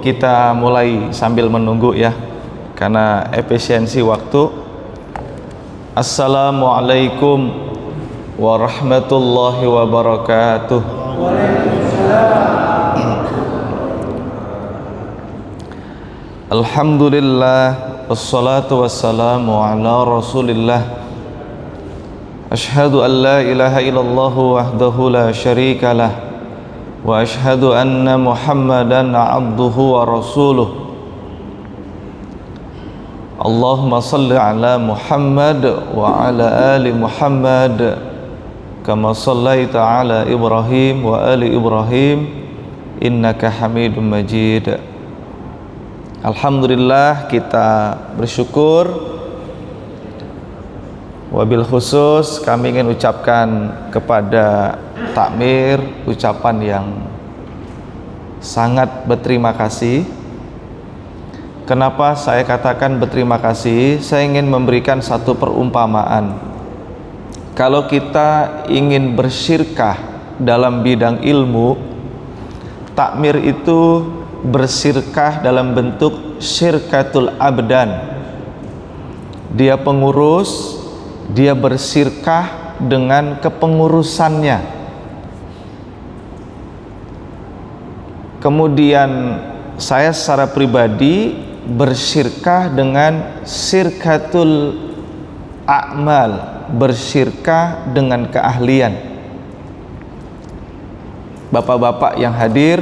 kita mulai sambil menunggu ya, karena efisiensi waktu. Assalamualaikum warahmatullahi wabarakatuh. Alhamdulillah, wassalatu wassalamu ala rasulillah. Ashhadu an la ilaha illallah wahdahu la syarika lah, wa ashhadu anna muhammadan abduhu wa rasuluh. Allahumma salli ala Muhammad wa ala ali Muhammad kama sallaita ala Ibrahim wa ali Ibrahim innaka Hamidum Majid. Alhamdulillah, kita bersyukur. Wabil khusus kami ingin ucapkan kepada takmir ucapan yang sangat berterima kasih. Kenapa saya katakan berterima kasih? Saya ingin memberikan satu perumpamaan. Kalau kita ingin bersyirkah dalam bidang ilmu, takmir itu bersyirkah dalam bentuk syirkatul abdan. Dia pengurus, dia bersyirkah dengan kepengurusannya. Kemudian saya secara pribadi bersyirkah dengan syirkatul a'mal, bersyirkah dengan keahlian. Bapak-bapak yang hadir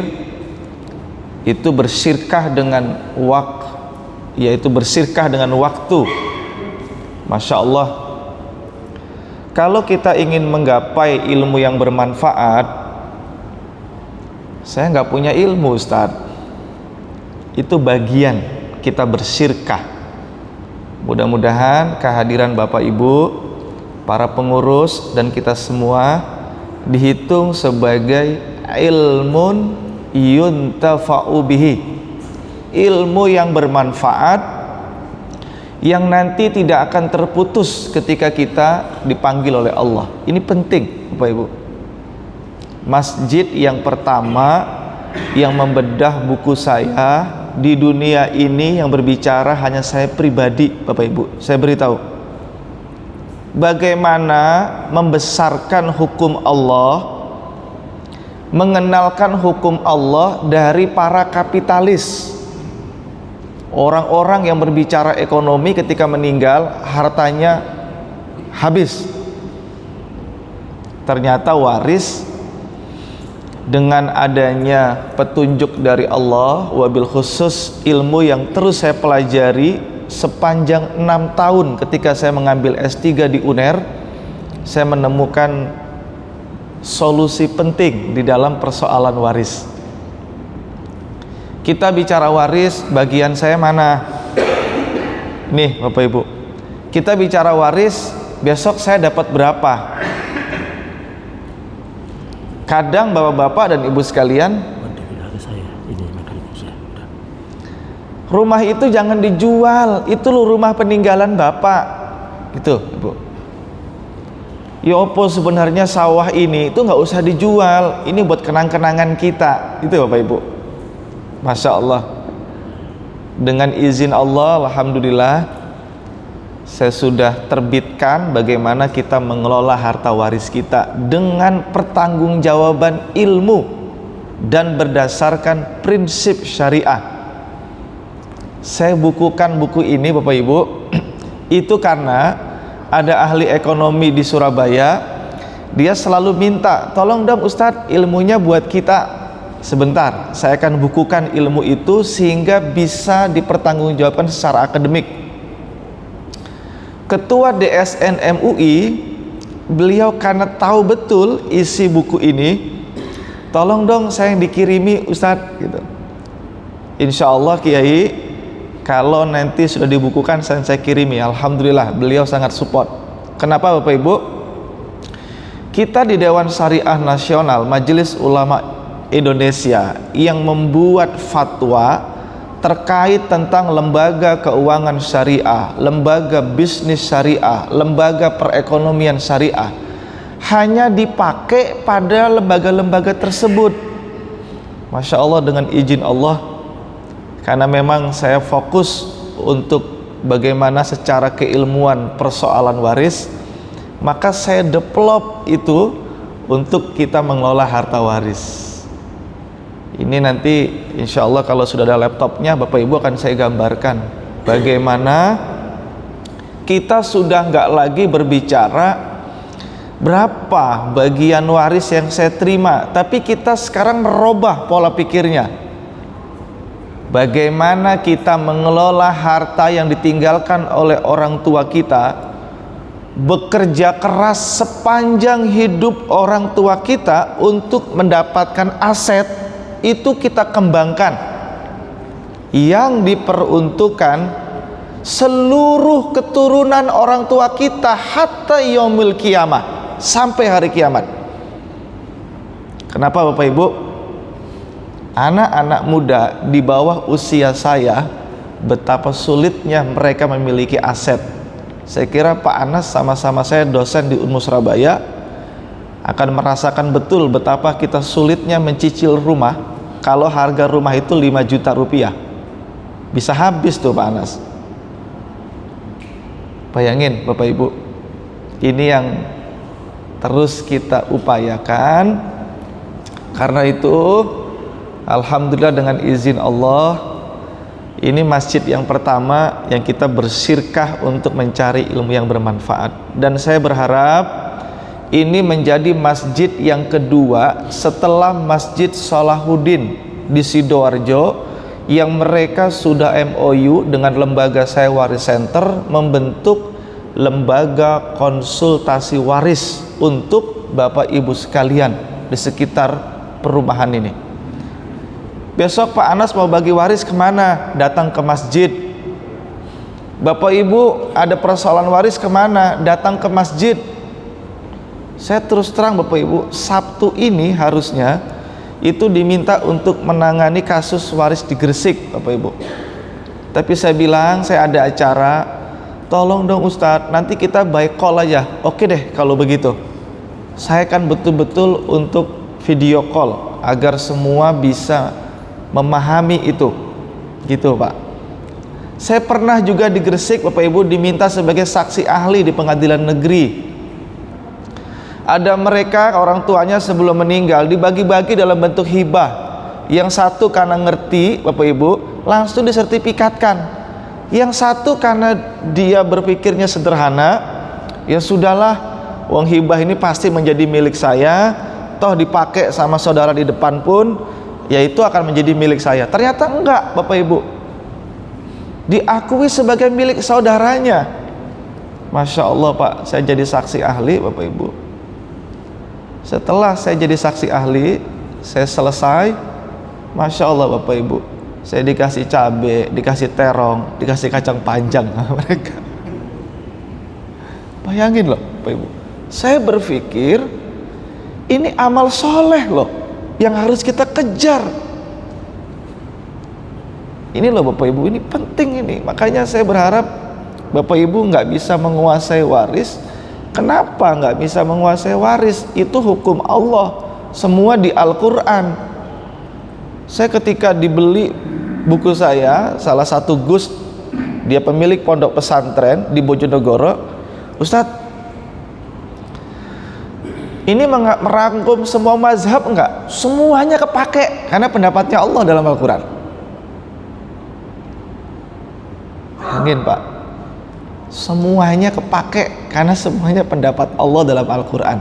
itu bersyirkah dengan yaitu bersyirkah dengan waktu. Masya Allah. Kalau kita ingin menggapai ilmu yang bermanfaat, saya nggak punya ilmu, Ustaz. Itu bagian kita bersyirkah. Mudah-mudahan kehadiran Bapak Ibu, para pengurus dan kita semua dihitung sebagai ilmun yuntafa'u bihi, ilmu yang bermanfaat yang nanti tidak akan terputus ketika kita dipanggil oleh Allah. Ini penting Bapak Ibu. Masjid yang pertama yang membedah buku saya di dunia ini yang berbicara hanya saya pribadi, Bapak Ibu. Saya beritahu bagaimana membesarkan hukum Allah, mengenalkan hukum Allah dari para kapitalis. Orang-orang yang berbicara ekonomi ketika meninggal hartanya habis. Ternyata waris dengan adanya petunjuk dari Allah, wabil khusus ilmu yang terus saya pelajari sepanjang 6 tahun ketika saya mengambil S3 di UNER, saya menemukan solusi penting di dalam persoalan waris. Kita bicara waris, bagian saya mana? Nih Bapak Ibu, kita bicara waris, besok saya dapat berapa? Kadang bapak-bapak dan ibu sekalian, rumah itu jangan dijual, itu loh rumah peninggalan bapak, gitu Ibu. Ya opo sebenarnya sawah ini itu nggak usah dijual, ini buat kenang-kenangan kita, itu Bapak Ibu. Masya Allah. Dengan izin Allah, alhamdulillah, saya sudah terbitkan bagaimana kita mengelola harta waris kita dengan pertanggungjawaban ilmu dan berdasarkan prinsip syariah. Saya bukukan buku ini Bapak Ibu itu karena ada ahli ekonomi di Surabaya, dia selalu minta, tolong dong Ustadz ilmunya buat kita. Sebentar, saya akan bukukan ilmu itu sehingga bisa dipertanggungjawabkan secara akademik. Ketua DSN MUI, beliau karena tahu betul isi buku ini, tolong dong saya yang dikirimi Ustadz gitu. Insya Allah Kiai, kalau nanti sudah dibukukan saya kirimi. Alhamdulillah beliau sangat support. Kenapa Bapak Ibu? Kita di Dewan Syariah Nasional Majelis Ulama Indonesia yang membuat fatwa terkait tentang lembaga keuangan syariah, lembaga bisnis syariah, lembaga perekonomian syariah hanya dipakai pada lembaga-lembaga tersebut. Masya Allah, dengan izin Allah karena memang saya fokus untuk bagaimana secara keilmuan persoalan waris, maka saya develop itu untuk kita mengelola harta waris. Ini nanti insya Allah kalau sudah ada laptopnya, Bapak Ibu akan saya gambarkan bagaimana kita sudah nggak lagi berbicara berapa bagian waris yang saya terima, tapi kita sekarang merubah pola pikirnya. Bagaimana kita mengelola harta yang ditinggalkan oleh orang tua kita, bekerja keras sepanjang hidup orang tua kita untuk mendapatkan aset, itu kita kembangkan, yang diperuntukkan seluruh keturunan orang tua kita hatta yaumil qiyamah, sampai hari kiamat. Kenapa Bapak Ibu? Anak-anak muda di bawah usia saya, betapa sulitnya mereka memiliki aset. Saya kira Pak Anas sama-sama saya dosen di Unmu Surabaya akan merasakan betul betapa kita sulitnya mencicil rumah. Kalau harga rumah itu 5 juta rupiah, bisa habis tuh Pak Anas. Bayangin Bapak Ibu, ini yang terus kita upayakan. Karena itu alhamdulillah dengan izin Allah, ini masjid yang pertama yang kita bersyirkah untuk mencari ilmu yang bermanfaat, dan saya berharap ini menjadi masjid yang kedua setelah Masjid Salahuddin di Sidoarjo, yang mereka sudah MOU dengan lembaga Saya Waris Center membentuk lembaga konsultasi waris untuk Bapak Ibu sekalian di sekitar perumahan ini. Besok Pak Anas mau bagi waris kemana? Datang ke masjid. Bapak Ibu ada persoalan waris kemana? Datang ke masjid. Saya terus terang Bapak Ibu, Sabtu ini harusnya itu diminta untuk menangani kasus waris di Gresik Bapak Ibu, tapi saya bilang saya ada acara, tolong dong Ustadz, nanti kita by call aja. Oke deh kalau begitu, saya kan betul-betul untuk video call agar semua bisa memahami itu, gitu Pak. Saya pernah juga di Gresik Bapak Ibu diminta sebagai saksi ahli di pengadilan negeri. Ada mereka orang tuanya sebelum meninggal dibagi-bagi dalam bentuk hibah. Yang satu karena ngerti Bapak Ibu langsung disertifikatkan. Yang satu karena dia berpikirnya sederhana, ya sudahlah, uang hibah ini pasti menjadi milik saya, toh dipakai sama saudara di depan pun ya itu akan menjadi milik saya. Ternyata enggak Bapak Ibu, diakui sebagai milik saudaranya. Masya Allah Pak, saya jadi saksi ahli Bapak Ibu. Setelah saya jadi saksi ahli, saya selesai, Masya Allah Bapak Ibu, saya dikasih cabai, dikasih terong, dikasih kacang panjang sama mereka. Bayangin loh Bapak Ibu, saya berpikir ini amal soleh loh yang harus kita kejar. Ini loh Bapak Ibu, ini penting ini. Makanya saya berharap Bapak Ibu nggak bisa menguasai waris. Kenapa nggak bisa menguasai waris? Itu hukum Allah, semua di Al-Quran. Saya ketika dibeli buku saya, salah satu Gus, dia pemilik pondok pesantren di Bojonegoro, Ustadz, ini merangkum semua mazhab enggak? Semuanya kepake karena pendapatnya Allah dalam Al-Quran. Bayangin Pak, semuanya kepake karena semuanya pendapat Allah dalam Al-Quran,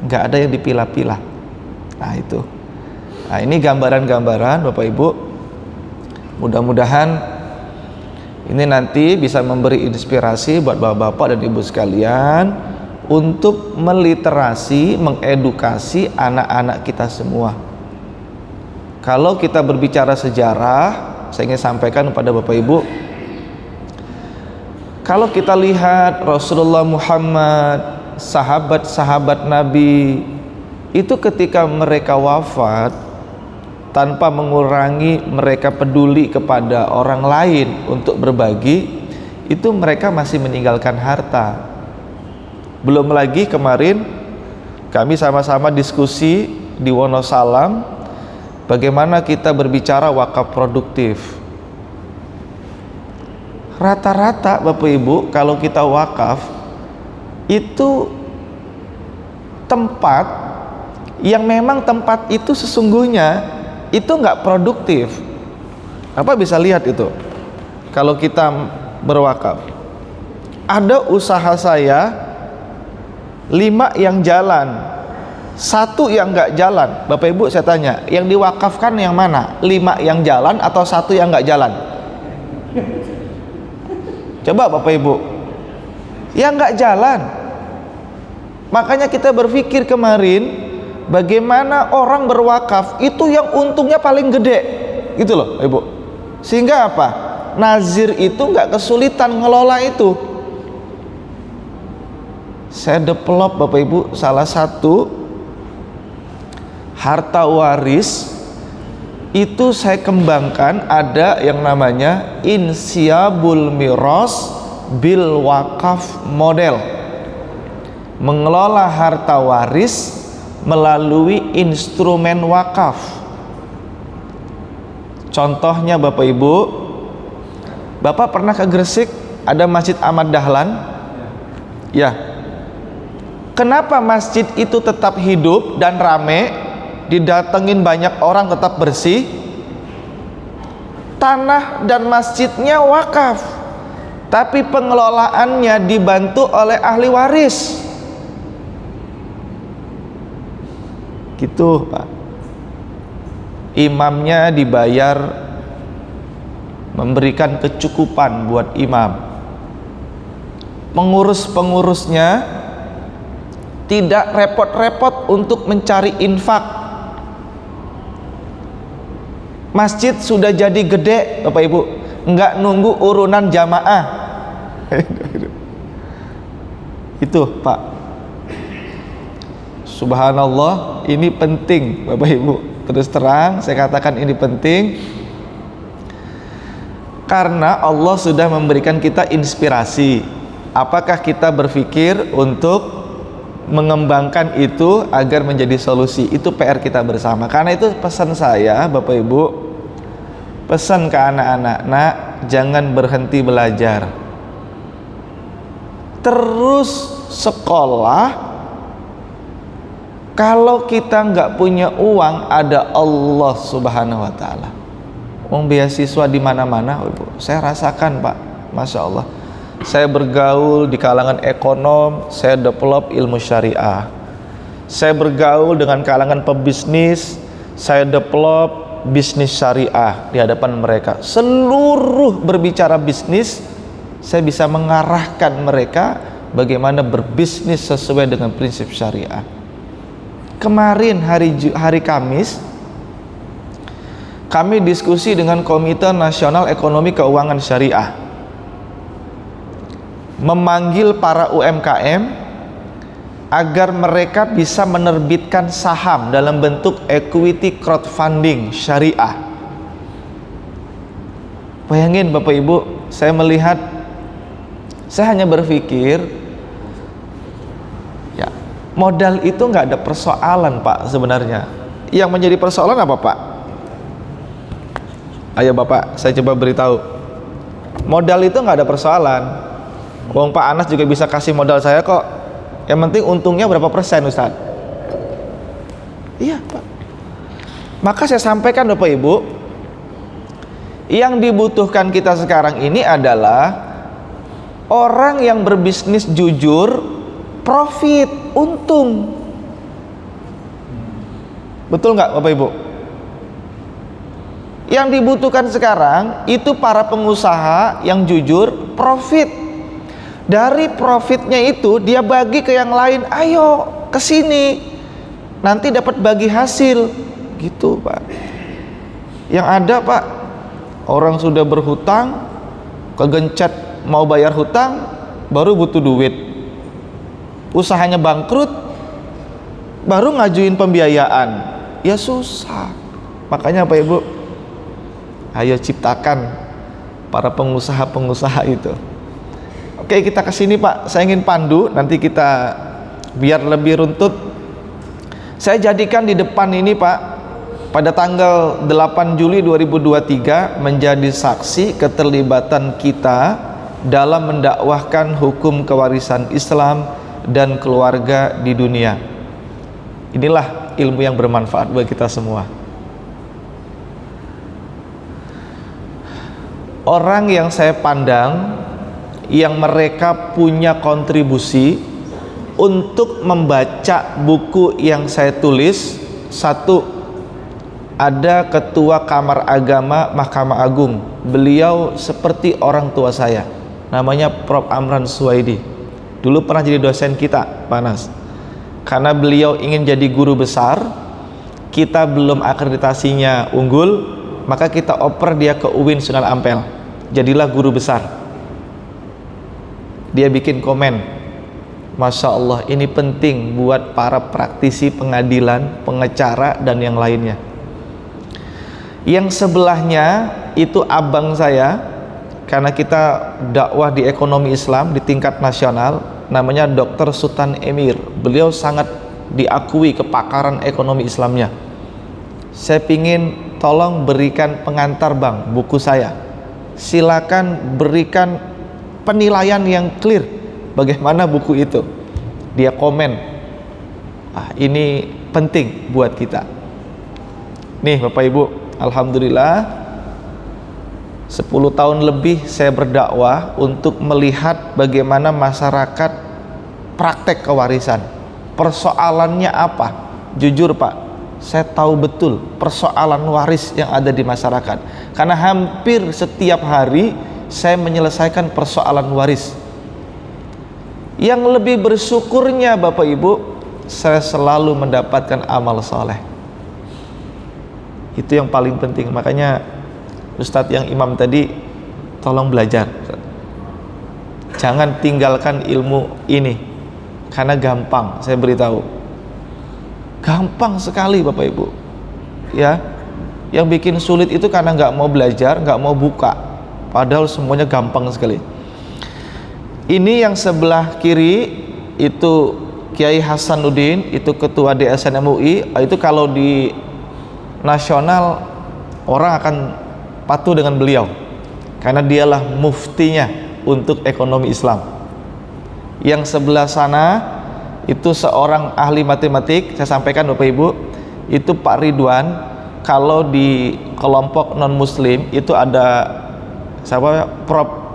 nggak ada yang dipilah-pilah. Nah itu, nah ini gambaran-gambaran Bapak Ibu, mudah-mudahan ini nanti bisa memberi inspirasi buat bapak-bapak dan ibu sekalian untuk meliterasi, mengedukasi anak-anak kita semua. Kalau kita berbicara sejarah, saya ingin sampaikan kepada Bapak Ibu, kalau kita lihat Rasulullah Muhammad, sahabat-sahabat Nabi, itu ketika mereka wafat, tanpa mengurangi mereka peduli kepada orang lain untuk berbagi, itu mereka masih meninggalkan harta. Belum lagi kemarin kami sama-sama diskusi di Wonosalam, bagaimana kita berbicara wakaf produktif. rata-rata Bapak Ibu kalau kita wakaf itu tempat yang memang tempat itu sesungguhnya itu nggak produktif. Apa bisa lihat itu kalau kita berwakaf, ada usaha saya 5 yang jalan, 1 yang nggak jalan. Bapak Ibu saya tanya, yang diwakafkan yang mana? 5 yang jalan atau 1 yang nggak jalan? Coba Bapak Ibu, yang nggak jalan. Makanya kita berpikir kemarin, bagaimana orang berwakaf itu yang untungnya paling gede, gitu loh Ibu. Sehingga apa? Nazir itu nggak kesulitan ngelola itu. Saya develop Bapak Ibu salah satu harta waris itu saya kembangkan, ada yang namanya insyabul miras bil wakaf model, mengelola harta waris melalui instrumen wakaf. Contohnya Bapak Ibu, Bapak pernah ke Gresik, ada Masjid Ahmad Dahlan? Ya. Kenapa masjid itu tetap hidup dan rame, didatengin banyak orang, tetap bersih? Tanah dan masjidnya wakaf, tapi pengelolaannya dibantu oleh ahli waris. Gitu Pak. Imamnya dibayar, memberikan kecukupan buat imam. Pengurus-pengurusnya tidak repot-repot untuk mencari infak. Masjid sudah jadi gede Bapak Ibu, nggak nunggu urunan jamaah. Itu Pak. Subhanallah, ini penting Bapak Ibu. Terus terang saya katakan ini penting karena Allah sudah memberikan kita inspirasi. Apakah kita berpikir untuk mengembangkan itu agar menjadi solusi? Itu PR kita bersama. Karena itu pesan saya Bapak Ibu, pesan ke anak-anak, nak, jangan berhenti belajar, terus sekolah. Kalau kita nggak punya uang, ada Allah Subhanahu wa Ta'ala. Uang beasiswa di mana-mana, Ibu. Saya rasakan Pak, Masya Allah. Saya bergaul di kalangan ekonom, saya develop ilmu syariah. Saya bergaul dengan kalangan pebisnis, saya develop bisnis syariah di hadapan mereka. Seluruh berbicara bisnis, saya bisa mengarahkan mereka bagaimana berbisnis sesuai dengan prinsip syariah. Kemarin hari Kamis, kami diskusi dengan Komite Nasional Ekonomi Keuangan Syariah, memanggil para UMKM agar mereka bisa menerbitkan saham dalam bentuk equity crowdfunding syariah. Bayangin Bapak Ibu, saya melihat, saya hanya berpikir, ya, modal itu nggak ada persoalan Pak sebenarnya. Yang menjadi persoalan apa Pak? Ayo Bapak, saya coba beritahu. Modal itu nggak ada persoalan. Wong Pak Anas juga bisa kasih modal saya kok. Yang penting untungnya berapa persen Ustaz? Iya Pak. Maka saya sampaikan Bapak Ibu, yang dibutuhkan kita sekarang ini adalah orang yang berbisnis jujur, profit, untung. Betul nggak Bapak Ibu? Yang dibutuhkan sekarang itu para pengusaha yang jujur, profit. Dari profitnya itu dia bagi ke yang lain. Ayo ke sini, nanti dapat bagi hasil. Gitu Pak. Yang ada Pak, orang sudah berhutang, kegencet mau bayar hutang, baru butuh duit. Usahanya bangkrut, baru ngajuin pembiayaan. Ya susah. Makanya Pak Ibu, ayo ciptakan para pengusaha-pengusaha itu. Oke, kita ke sini Pak. Saya ingin pandu, nanti kita biar lebih runtut. Saya jadikan di depan ini Pak, pada tanggal 8 Juli 2023 menjadi saksi keterlibatan kita dalam mendakwahkan hukum kewarisan Islam dan keluarga di dunia. Inilah ilmu yang bermanfaat bagi kita semua. Orang yang saya pandang yang mereka punya kontribusi untuk membaca buku yang saya tulis, satu, ada Ketua Kamar Agama Mahkamah Agung. Beliau seperti orang tua saya, namanya Prof. Amran Suwaidi. Dulu pernah jadi dosen kita, Panas. Karena beliau ingin jadi guru besar, kita belum akreditasinya unggul, maka kita oper dia ke UIN Sunan Ampel. Jadilah guru besar. Dia bikin komen, Masya Allah, ini penting buat para praktisi pengadilan, pengacara, dan yang lainnya. Yang sebelahnya itu abang saya, karena kita dakwah di ekonomi Islam di tingkat nasional, namanya Dr. Sultan Emir. Beliau sangat diakui kepakaran ekonomi Islamnya. Saya pingin tolong berikan pengantar bang buku saya, silakan berikan penilaian yang clear bagaimana buku itu. Dia komen, ini penting buat kita. Nih Bapak Ibu, alhamdulillah 10 tahun lebih saya berdakwah untuk melihat bagaimana masyarakat praktek kewarisan. Persoalannya apa? Jujur Pak, saya tahu betul persoalan waris yang ada di masyarakat, karena hampir setiap hari saya menyelesaikan persoalan waris. Yang lebih bersyukurnya Bapak Ibu, saya selalu mendapatkan amal soleh. Itu yang paling penting. Makanya Ustadz yang imam tadi, tolong belajar, jangan tinggalkan ilmu ini, karena gampang. Saya beritahu, gampang sekali Bapak Ibu ya. Yang bikin sulit itu karena nggak mau belajar, nggak mau buka, padahal semuanya gampang sekali. Ini yang sebelah kiri itu Kiai Hasanuddin, itu ketua DSN MUI. Itu kalau di nasional orang akan patuh dengan beliau, karena dialah muftinya untuk ekonomi Islam. Yang sebelah sana itu seorang ahli matematik, saya sampaikan Bapak Ibu, itu Pak Ridwan. Kalau di kelompok non muslim itu ada siapa, Prof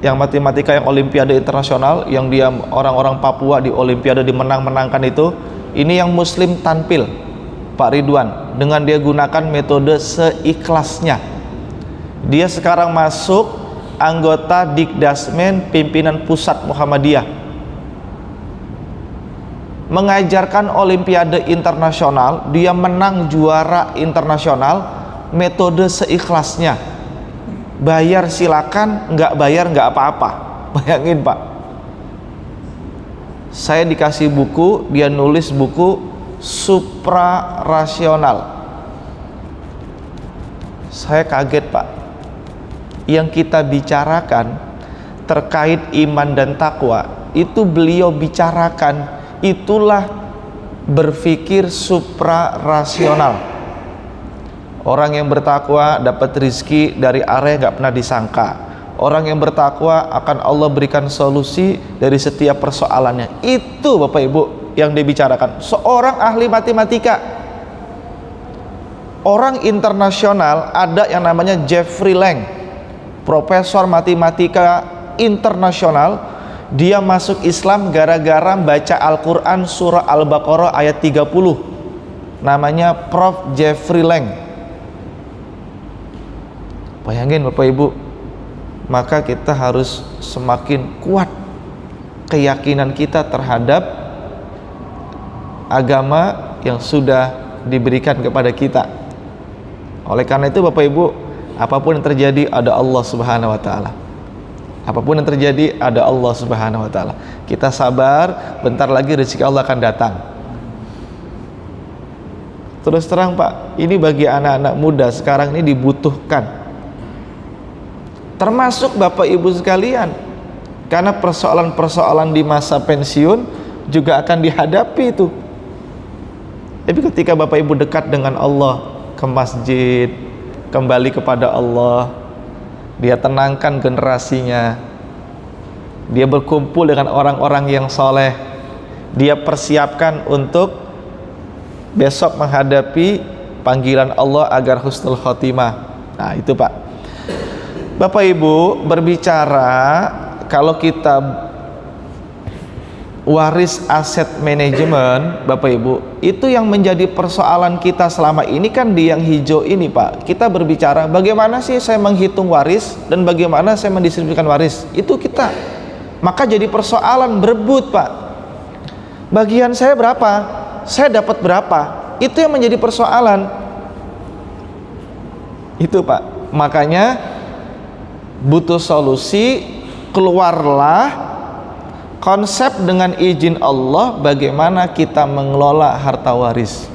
yang matematika yang olimpiade internasional, yang dia orang-orang Papua di olimpiade dimenang-menangkan itu. Ini yang muslim tampil Pak Ridwan, dengan dia gunakan metode seikhlasnya. Dia sekarang masuk anggota Dikdasmen pimpinan pusat Muhammadiyah, mengajarkan olimpiade internasional. Dia menang juara internasional, metode seikhlasnya. Bayar silakan, nggak bayar nggak apa-apa. Bayangin Pak, saya dikasih buku, dia nulis buku suprarasional. Saya kaget Pak. Yang kita bicarakan terkait iman dan takwa, itu beliau bicarakan, itulah berpikir suprarasional. Orang yang bertakwa dapat rizki dari arah yang gak pernah disangka. Orang yang bertakwa akan Allah berikan solusi dari setiap persoalannya. Itu Bapak Ibu yang dibicarakan seorang ahli matematika, orang internasional. Ada yang namanya Jeffrey Lang, profesor matematika internasional. Dia masuk Islam gara-gara baca Al-Quran surah Al-Baqarah ayat 30. Namanya Prof. Jeffrey Lang. Bayangin Bapak Ibu, maka kita harus semakin kuat keyakinan kita terhadap agama yang sudah diberikan kepada kita. Oleh karena itu Bapak Ibu, apapun yang terjadi ada Allah Subhanahu wa taala. Apapun yang terjadi ada Allah Subhanahu wa taala. Kita sabar, bentar lagi rezeki Allah akan datang. Terus terang Pak, ini bagi anak-anak muda sekarang ini dibutuhkan, termasuk Bapak Ibu sekalian, karena persoalan-persoalan di masa pensiun juga akan dihadapi itu. Tapi ketika Bapak Ibu dekat dengan Allah, ke masjid, kembali kepada Allah, dia tenangkan generasinya, dia berkumpul dengan orang-orang yang soleh, dia persiapkan untuk besok menghadapi panggilan Allah agar husnul khotimah. Nah itu Pak. Bapak Ibu, berbicara kalau kita waris aset manajemen, Bapak Ibu, itu yang menjadi persoalan kita selama ini kan di yang hijau ini Pak. Kita berbicara bagaimana sih saya menghitung waris dan bagaimana saya mendistribusikan waris, itu kita. Maka jadi persoalan berebut Pak. Bagian saya berapa? Saya dapat berapa? Itu yang menjadi persoalan. Itu Pak. Makanya butuh solusi, keluarlah konsep dengan izin Allah bagaimana kita mengelola harta waris.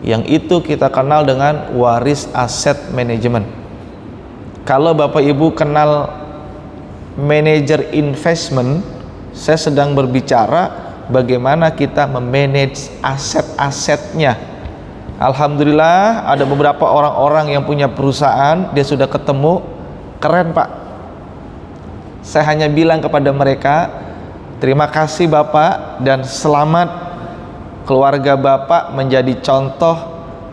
Yang itu kita kenal dengan waris aset manajemen. Kalau Bapak Ibu kenal manajer investment, saya sedang berbicara bagaimana kita memanage aset-asetnya. Alhamdulillah ada beberapa orang-orang yang punya perusahaan, dia sudah ketemu, keren Pak. Saya hanya bilang kepada mereka, terima kasih Bapak dan selamat keluarga Bapak menjadi contoh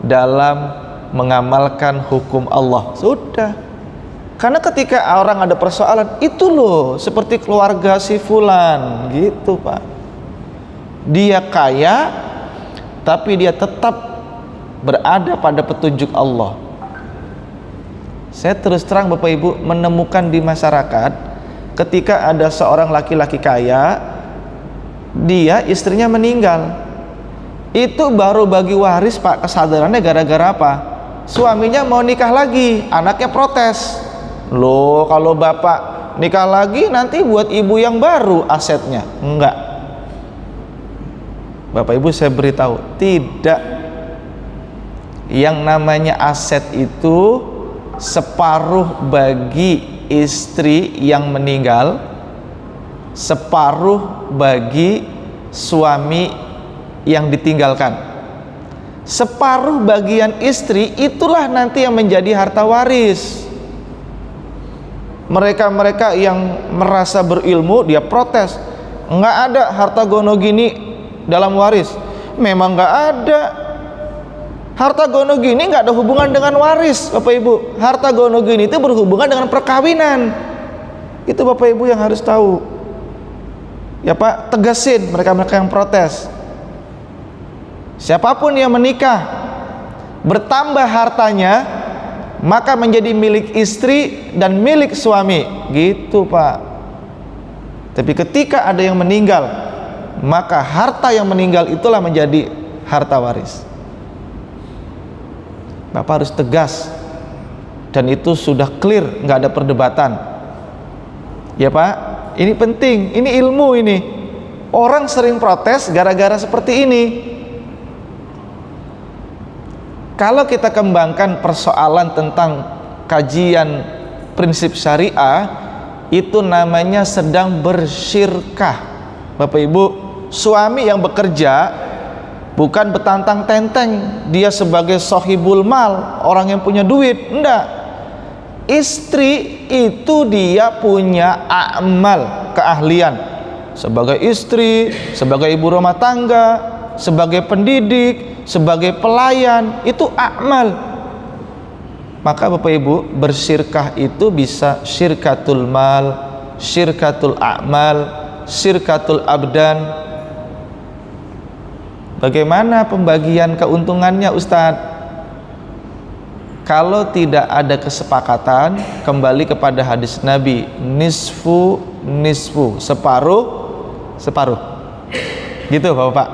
dalam mengamalkan hukum Allah. Sudah. Karena ketika orang ada persoalan, itu loh seperti keluarga si fulan gitu Pak. Dia kaya tapi dia tetap berada pada petunjuk Allah. Saya terus terang Bapak Ibu menemukan di masyarakat, ketika ada seorang laki-laki kaya, dia istrinya meninggal, itu baru bagi waris Pak. Kesadarannya gara-gara apa? Suaminya mau nikah lagi, anaknya protes. Loh kalau bapak nikah lagi nanti buat ibu yang baru asetnya. Enggak, Bapak Ibu saya beritahu, tidak. Yang namanya aset itu separuh bagi istri yang meninggal, separuh bagi suami yang ditinggalkan. Separuh bagian istri itulah nanti yang menjadi harta waris. Mereka-mereka yang merasa berilmu, dia protes, nggak ada harta gono gini dalam waris. Memang nggak ada. Harta gono gini nggak ada hubungan dengan waris, Bapak Ibu. Harta gono gini itu berhubungan dengan perkawinan. Itu Bapak Ibu yang harus tahu. Ya Pak, tegasin mereka-mereka yang protes. Siapapun yang menikah, bertambah hartanya, maka menjadi milik istri dan milik suami. Gitu Pak. Tapi ketika ada yang meninggal, maka harta yang meninggal itulah menjadi harta waris. Bapak harus tegas, dan itu sudah clear, nggak ada perdebatan. Ya Pak, ini penting, ini ilmu ini. Orang sering protes gara-gara seperti ini. Kalau kita kembangkan persoalan tentang kajian prinsip syariah, itu namanya sedang bersyirkah. Bapak Ibu, suami yang bekerja bukan betantang tenteng dia sebagai sohibul mal, orang yang punya duit. Enggak. Istri itu dia punya amal, keahlian sebagai istri, sebagai ibu rumah tangga, sebagai pendidik, sebagai pelayan, itu amal. Maka Bapak Ibu, bersyirkah itu bisa syirkatul mal, syirkatul a'mal, syirkatul abdan. Bagaimana pembagian keuntungannya Ustadz? Kalau tidak ada kesepakatan, kembali kepada hadis Nabi, nisfu nisfu, separuh separuh. Gitu Bapak.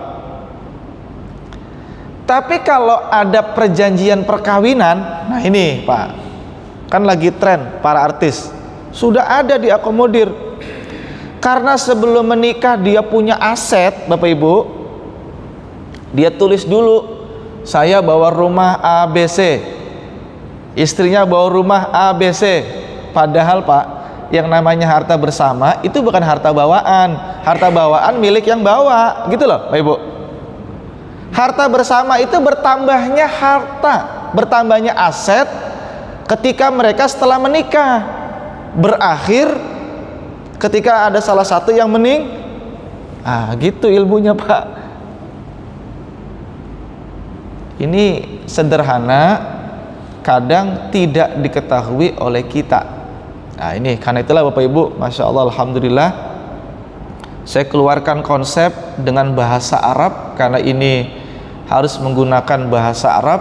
Tapi kalau ada perjanjian perkawinan, nah ini Pak, kan lagi tren para artis, sudah ada diakomodir. Karena sebelum menikah dia punya aset, Bapak Ibu, dia tulis dulu, saya bawa rumah ABC, istrinya bawa rumah ABC. Padahal Pak, yang namanya harta bersama itu bukan harta bawaan. Harta bawaan milik yang bawa, gitu loh Bapak Ibu. Harta bersama itu bertambahnya harta, bertambahnya aset ketika mereka setelah menikah. Berakhir ketika ada salah satu yang gitu ilmunya Pak. Ini sederhana, kadang tidak diketahui oleh kita. Nah ini karena itulah Bapak Ibu, Masya Allah, Alhamdulillah, saya keluarkan konsep dengan bahasa Arab, karena ini harus menggunakan bahasa Arab.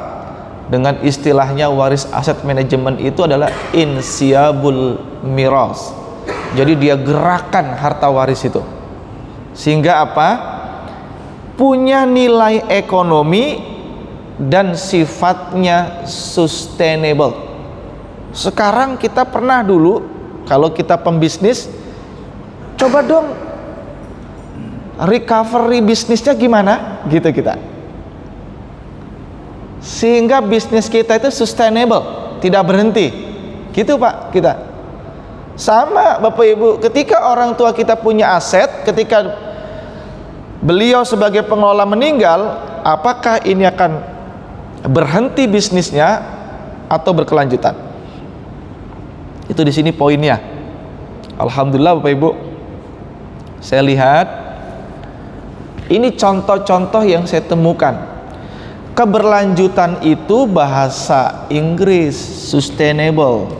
Dengan istilahnya waris aset manajemen itu adalah insiabul miras. Jadi dia gerakan harta waris itu, sehingga apa? Punya nilai ekonomi dan sifatnya sustainable. Sekarang kita pernah dulu, kalau kita pembisnis, coba dong recovery bisnisnya gimana gitu kita, sehingga bisnis kita itu sustainable, tidak berhenti gitu Pak. Kita sama Bapak Ibu, ketika orang tua kita punya aset, ketika beliau sebagai pengelola meninggal, apakah ini akan berhenti bisnisnya atau berkelanjutan? Itu di sini poinnya. Alhamdulillah Bapak Ibu, saya lihat ini contoh-contoh yang saya temukan. Keberlanjutan itu bahasa Inggris sustainable,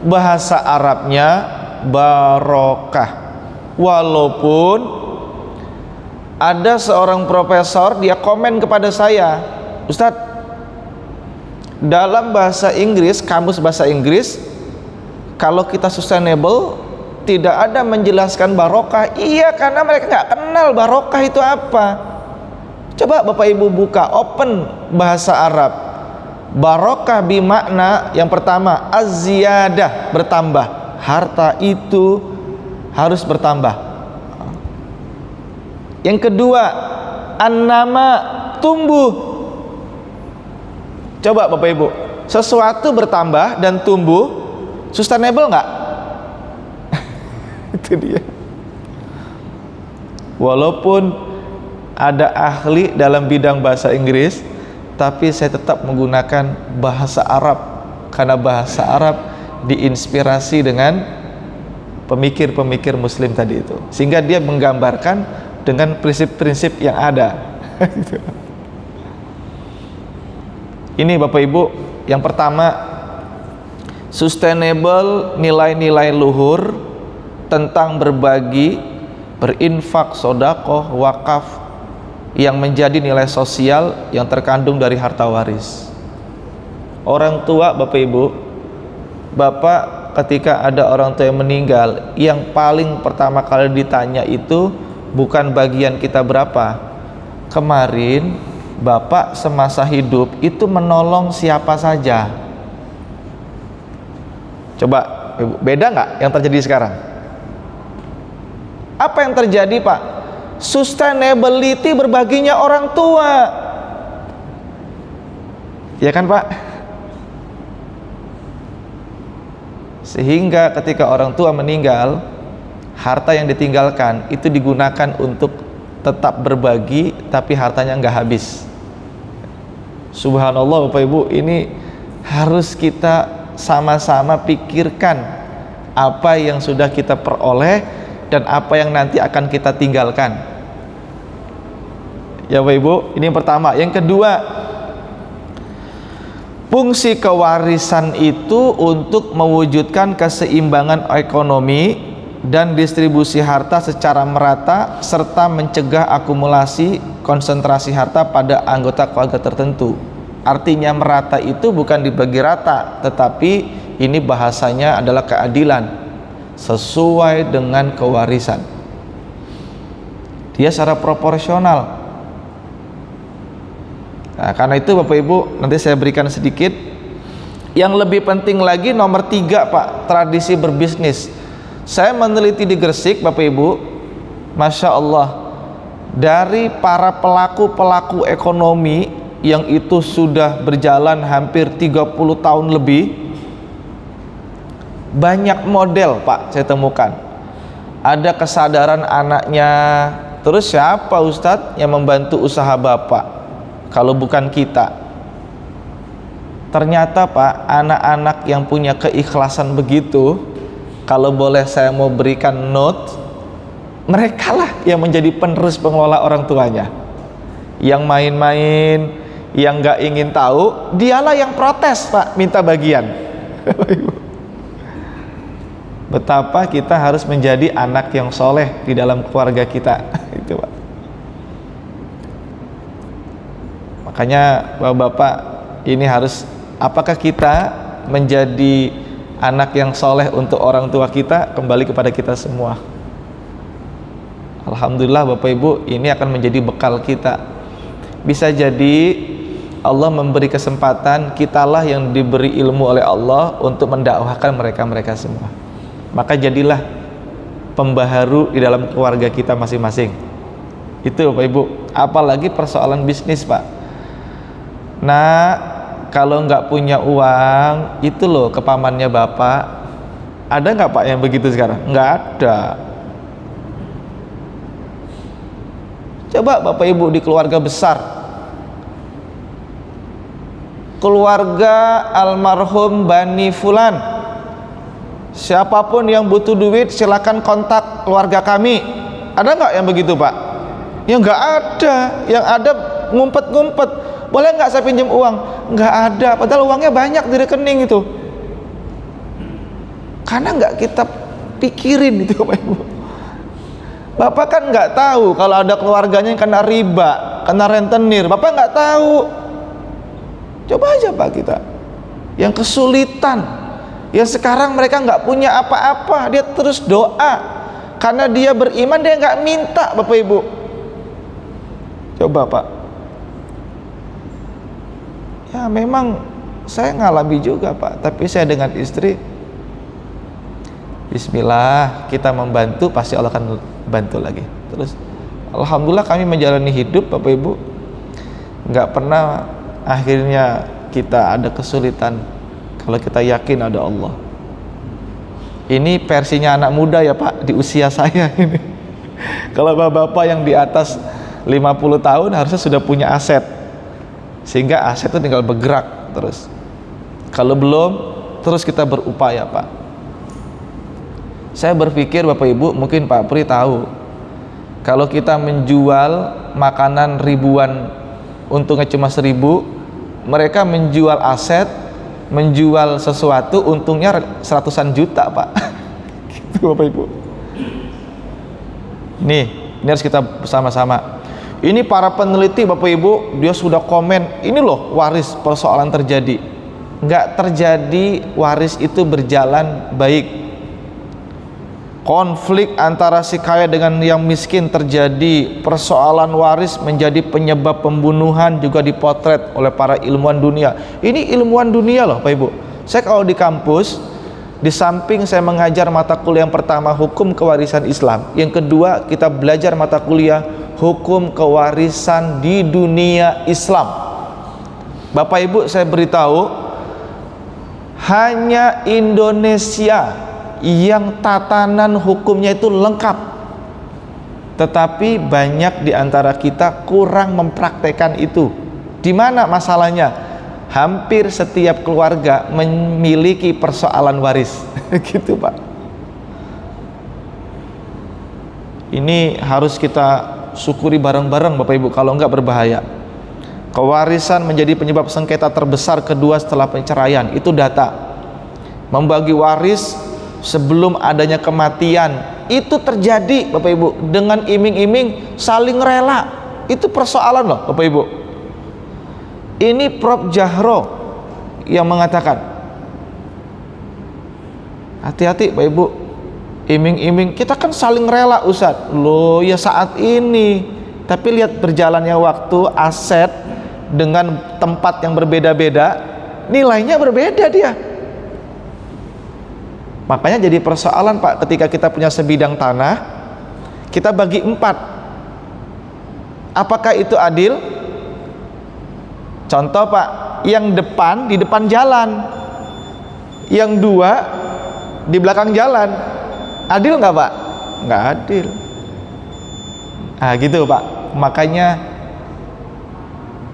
bahasa Arabnya barokah. Walaupun ada seorang profesor, dia komen kepada saya, Ustadz, dalam bahasa Inggris, kamus bahasa Inggris, kalau kita sustainable tidak ada menjelaskan barokah. Iya, karena mereka nggak kenal barokah itu apa. Coba Bapak Ibu buka open bahasa Arab. Barokah bimakna yang pertama az-ziyadah, bertambah. Harta itu harus bertambah. Yang kedua an-nama, tumbuh. Coba Bapak Ibu, sesuatu bertambah dan tumbuh, sustainable nggak? Itu dia. Walaupun ada ahli dalam bidang bahasa Inggris, tapi saya tetap menggunakan bahasa Arab, karena bahasa Arab diinspirasi dengan pemikir-pemikir muslim tadi itu, sehingga dia menggambarkan dengan prinsip-prinsip yang ada. Ini Bapak Ibu, yang pertama sustainable, nilai-nilai luhur tentang berbagi, berinfak, sedekah, wakaf, yang menjadi nilai sosial yang terkandung dari harta waris. Orang tua Bapak Ibu, Bapak ketika ada orang tua yang meninggal, yang paling pertama kali ditanya itu bukan bagian kita berapa. Kemarin Bapak semasa hidup itu menolong siapa saja. Coba Ibu, beda nggak yang terjadi sekarang? Apa yang terjadi Pak? Sustainability berbaginya orang tua, ya kan Pak? Sehingga ketika orang tua meninggal, harta yang ditinggalkan itu digunakan untuk tetap berbagi, tapi hartanya nggak habis. Subhanallah Bapak Ibu, ini harus kita sama-sama pikirkan apa yang sudah kita peroleh dan apa yang nanti akan kita tinggalkan. Ya Bapak Ibu, ini yang pertama. Yang kedua, fungsi kewarisan itu untuk mewujudkan keseimbangan ekonomi dan distribusi harta secara merata, serta mencegah akumulasi konsentrasi harta pada anggota keluarga tertentu. Artinya merata itu bukan dibagi rata, tetapi ini bahasanya adalah keadilan sesuai dengan kewarisan. Dia secara proporsional. Nah, karena itu Bapak Ibu, nanti saya berikan sedikit. Yang lebih penting lagi nomor 3 Pak, tradisi berbisnis. Saya meneliti di Gresik Bapak Ibu, Masya Allah, dari para pelaku-pelaku ekonomi yang itu sudah berjalan hampir 30 tahun lebih, banyak model Pak saya temukan. Ada kesadaran anaknya. Terus siapa Ustadz yang membantu usaha Bapak kalau bukan kita? Ternyata Pak, anak-anak yang punya keikhlasan begitu, kalau boleh saya mau berikan note, mereka lah yang menjadi penerus pengelola orang tuanya. Yang main-main, yang nggak ingin tahu, dialah yang protes Pak, minta bagian. Betapa kita harus menjadi anak yang soleh di dalam keluarga kita. Itu Pak. Makanya Bapak-bapak, ini harus, apakah kita menjadi anak yang soleh untuk orang tua kita, kembali kepada kita semua. Alhamdulillah Bapak Ibu, ini akan menjadi bekal kita. Bisa jadi Allah memberi kesempatan, kitalah yang diberi ilmu oleh Allah untuk mendakwahkan mereka-mereka semua. Maka jadilah pembaharu di dalam keluarga kita masing-masing. Itu Bapak Ibu. Apalagi persoalan bisnis Pak. Nah, kalau nggak punya uang, itu loh kepamannya Bapak. Ada nggak Pak yang begitu sekarang? Nggak ada. Coba Bapak Ibu di keluarga besar, keluarga almarhum Bani Fulan, siapapun yang butuh duit silakan kontak keluarga kami. Ada nggak yang begitu Pak? Ya nggak ada. Yang ada ngumpet-ngumpet. Boleh nggak saya pinjam uang? Nggak ada. Padahal uangnya banyak di rekening itu. Karena nggak kita pikirin itu Bapak Ibu. Bapak kan nggak tahu kalau ada keluarganya yang kena riba, kena rentenir. Bapak nggak tahu. Coba aja Pak kita yang kesulitan, yang sekarang mereka nggak punya apa-apa, dia terus doa karena dia beriman, dia nggak minta Bapak Ibu. Coba Pak. Ya memang saya ngalami juga Pak, tapi saya dengan istri, bismillah, kita membantu pasti Allah akan bantu lagi. Terus alhamdulillah kami menjalani hidup Bapak Ibu, nggak pernah akhirnya kita ada kesulitan kalau kita yakin ada Allah. Ini versinya anak muda ya Pak, di usia saya ini. Kalau bapak-bapak yang di atas 50 tahun harusnya sudah punya aset, sehingga aset itu tinggal bergerak terus. Kalau belum, terus kita berupaya Pak. Saya berpikir Bapak Ibu, mungkin Pak Pri tahu, kalau kita menjual makanan ribuan, untungnya cuma 1.000, mereka menjual aset, menjual sesuatu, untungnya ratusan juta Pak. Gitu Bapak Ibu. Ini harus kita bersama-sama. Ini para peneliti Bapak Ibu, dia sudah komen, ini loh waris persoalan terjadi. Nggak terjadi waris itu berjalan baik. Konflik antara si kaya dengan yang miskin terjadi, persoalan waris menjadi penyebab pembunuhan juga dipotret oleh para ilmuwan dunia. Ini ilmuwan dunia loh Pak Ibu. Saya kalau di kampus, di samping saya mengajar mata kuliah yang pertama hukum kewarisan Islam, yang kedua kita belajar mata kuliah hukum kewarisan di dunia Islam. Bapak Ibu, saya beritahu, hanya Indonesia yang tatanan hukumnya itu lengkap, tetapi banyak di antara kita kurang mempraktekkan itu. Di mana masalahnya? Hampir setiap keluarga memiliki persoalan waris. Gitu Pak. Ini harus kita syukuri bareng-bareng Bapak Ibu, kalau enggak berbahaya. Kewarisan menjadi penyebab sengketa terbesar kedua setelah perceraian. Itu data. Membagi waris sebelum adanya kematian itu terjadi Bapak Ibu dengan iming-iming saling rela. Itu persoalan loh Bapak Ibu. Ini Prof Jahro yang mengatakan, hati-hati Bapak Ibu, iming-iming kita kan saling rela Ustadz. Loh ya saat ini, tapi lihat berjalannya waktu, aset dengan tempat yang berbeda-beda, nilainya berbeda dia. Makanya jadi persoalan Pak, ketika kita punya sebidang tanah, kita bagi 4. Apakah itu adil? Contoh Pak, yang depan di depan jalan, yang 2 di belakang jalan, adil nggak Pak? Nggak adil. Nah gitu Pak, makanya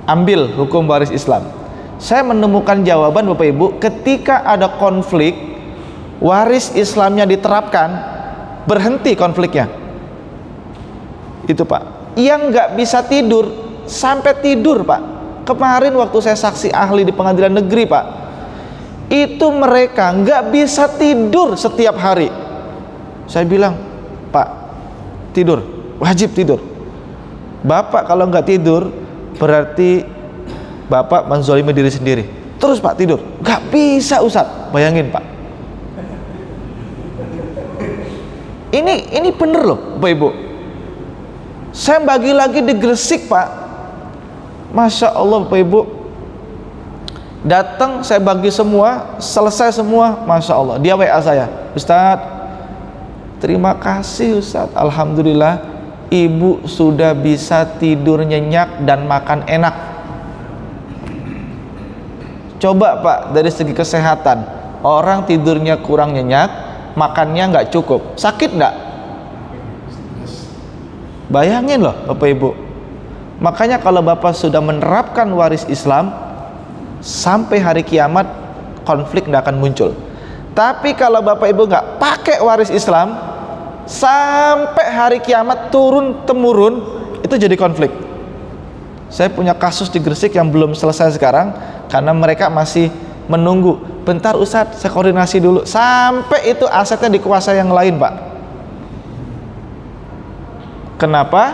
ambil hukum waris Islam. Saya menemukan jawaban Bapak Ibu, ketika ada konflik waris Islamnya diterapkan, berhenti konfliknya. Itu Pak, yang nggak bisa tidur sampai tidur Pak. Kemarin waktu saya saksi ahli di pengadilan negeri Pak, itu mereka nggak bisa tidur setiap hari. Saya bilang, Pak, tidur, wajib tidur. Bapak kalau nggak tidur berarti Bapak menzolimi diri sendiri. Terus Pak tidur, nggak bisa Ustadz. Bayangin Pak, ini bener loh Bapak Ibu. Saya bagi lagi di Gresik Pak, Masya Allah Bapak Ibu, datang saya bagi semua, selesai semua, Masya Allah. Dia WA saya, Ustadz, terima kasih Ustadz, alhamdulillah ibu sudah bisa tidur nyenyak dan makan enak. Coba Pak, dari segi kesehatan, orang tidurnya kurang nyenyak, makannya nggak cukup, sakit nggak? Bayangin loh Bapak Ibu. Makanya kalau Bapak sudah menerapkan waris Islam, sampai hari kiamat konflik nggak akan muncul. Tapi kalau Bapak Ibu nggak pakai waris Islam, sampai hari kiamat turun temurun, itu jadi konflik. Saya punya kasus di Gresik yang belum selesai sekarang, karena mereka masih menunggu. Bentar Ustadz, saya koordinasi dulu. Sampai itu asetnya dikuasai yang lain Pak. Kenapa?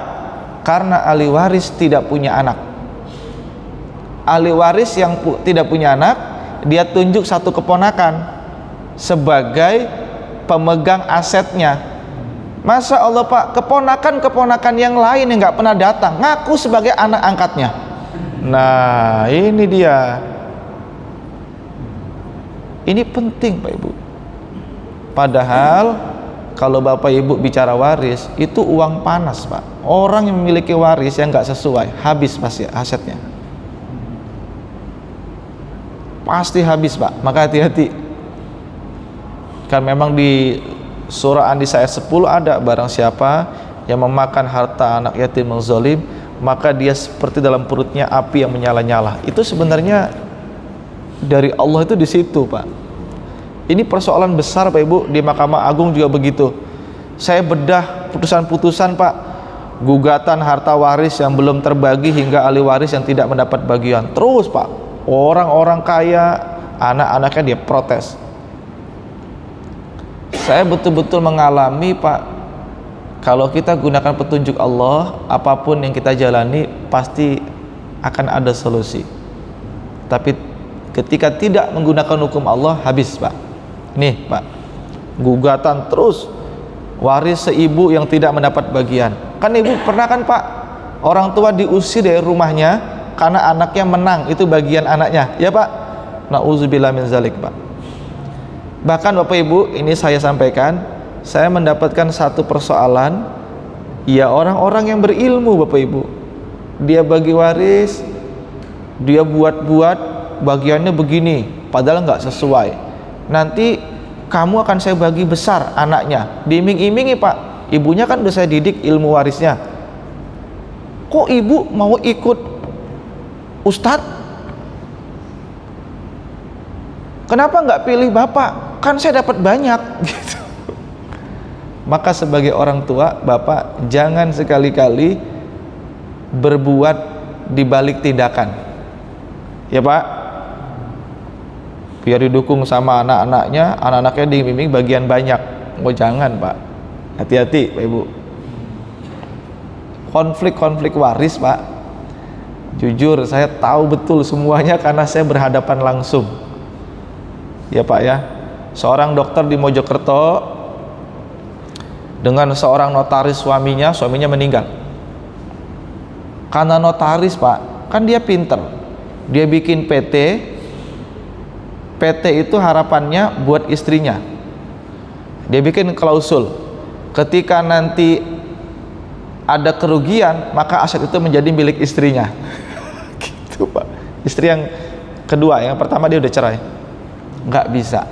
Karena ahli waris tidak punya anak. Ahli waris yang tidak punya anak, dia tunjuk satu keponakan sebagai pemegang asetnya. Masya Allah Pak, keponakan yang lain yang nggak pernah datang ngaku sebagai anak angkatnya. Nah ini dia. Ini penting Pak Ibu. Padahal kalau Bapak Ibu bicara waris, itu uang panas Pak. Orang yang memiliki waris yang nggak sesuai, habis pasti asetnya. Pasti habis Pak, maka hati-hati. Kan memang di Surah An-Nisa ayat 10 ada, barang siapa yang memakan harta anak yatim yang zalim, maka dia seperti dalam perutnya api yang menyala-nyala. Itu sebenarnya dari Allah itu di situ Pak. Ini persoalan besar Pak Ibu, di Mahkamah Agung juga begitu. Saya bedah putusan-putusan Pak, gugatan harta waris yang belum terbagi hingga ahli waris yang tidak mendapat bagian. Terus Pak, orang-orang kaya, anak-anaknya dia protes. Saya betul-betul mengalami Pak, kalau kita gunakan petunjuk Allah, apapun yang kita jalani pasti akan ada solusi. Tapi ketika tidak menggunakan hukum Allah, habis Pak. Nih Pak, gugatan terus, waris seibu yang tidak mendapat bagian. Kan ibu pernah kan Pak, orang tua diusir dari rumahnya karena anaknya menang, itu bagian anaknya, ya Pak. Nauzubillah min zalik Pak. Bahkan Bapak Ibu, ini saya sampaikan, saya mendapatkan satu persoalan, ya orang-orang yang berilmu Bapak Ibu, dia bagi waris, dia buat-buat bagiannya begini, padahal nggak sesuai. Nanti kamu akan saya bagi besar anaknya, diiming-imingi Pak. Ibunya kan udah saya didik ilmu warisnya. Kok ibu mau ikut Ustadz? Kenapa nggak pilih Bapak? Kan saya dapat banyak gitu. Maka sebagai orang tua, Bapak jangan sekali-kali berbuat di balik tindakan, ya Pak. Biar didukung sama anak-anaknya, anak-anaknya diiming bagian banyak. Oh jangan Pak, hati-hati Pak Ibu. Konflik-konflik waris Pak, jujur saya tahu betul semuanya karena saya berhadapan langsung, ya Pak ya. Seorang dokter di Mojokerto dengan seorang notaris suaminya meninggal. Karena notaris Pak, kan dia pinter, dia bikin PT itu harapannya buat istrinya. Dia bikin klausul, ketika nanti ada kerugian maka aset itu menjadi milik istrinya. Gitu Pak. Istri yang kedua, yang pertama dia udah cerai, nggak bisa.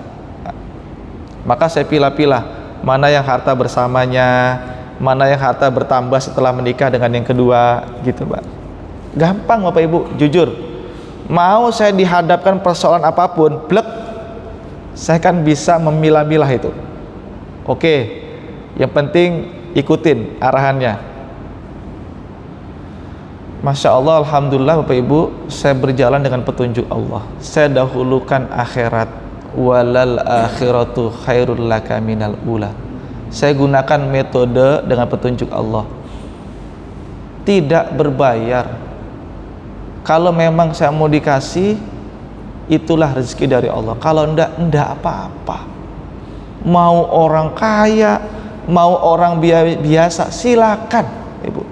Maka saya pilah-pilah mana yang harta bersamanya, mana yang harta bertambah setelah menikah dengan yang kedua, gitu Pak. Gampang Bapak Ibu, jujur. Mau saya dihadapkan persoalan apapun, blek, Saya kan bisa memilah-milah itu. Oke, yang penting ikutin arahannya. Masya Allah, Alhamdulillah Bapak Ibu, saya berjalan dengan petunjuk Allah. Saya dahulukan akhirat. Walal akhiratu khairul laka minal ula. Saya gunakan metode dengan petunjuk Allah, tidak berbayar. Kalau memang saya mau dikasih, itulah rezeki dari Allah. Kalau enggak apa-apa. Mau orang kaya, mau orang biasa, silakan, Ibu.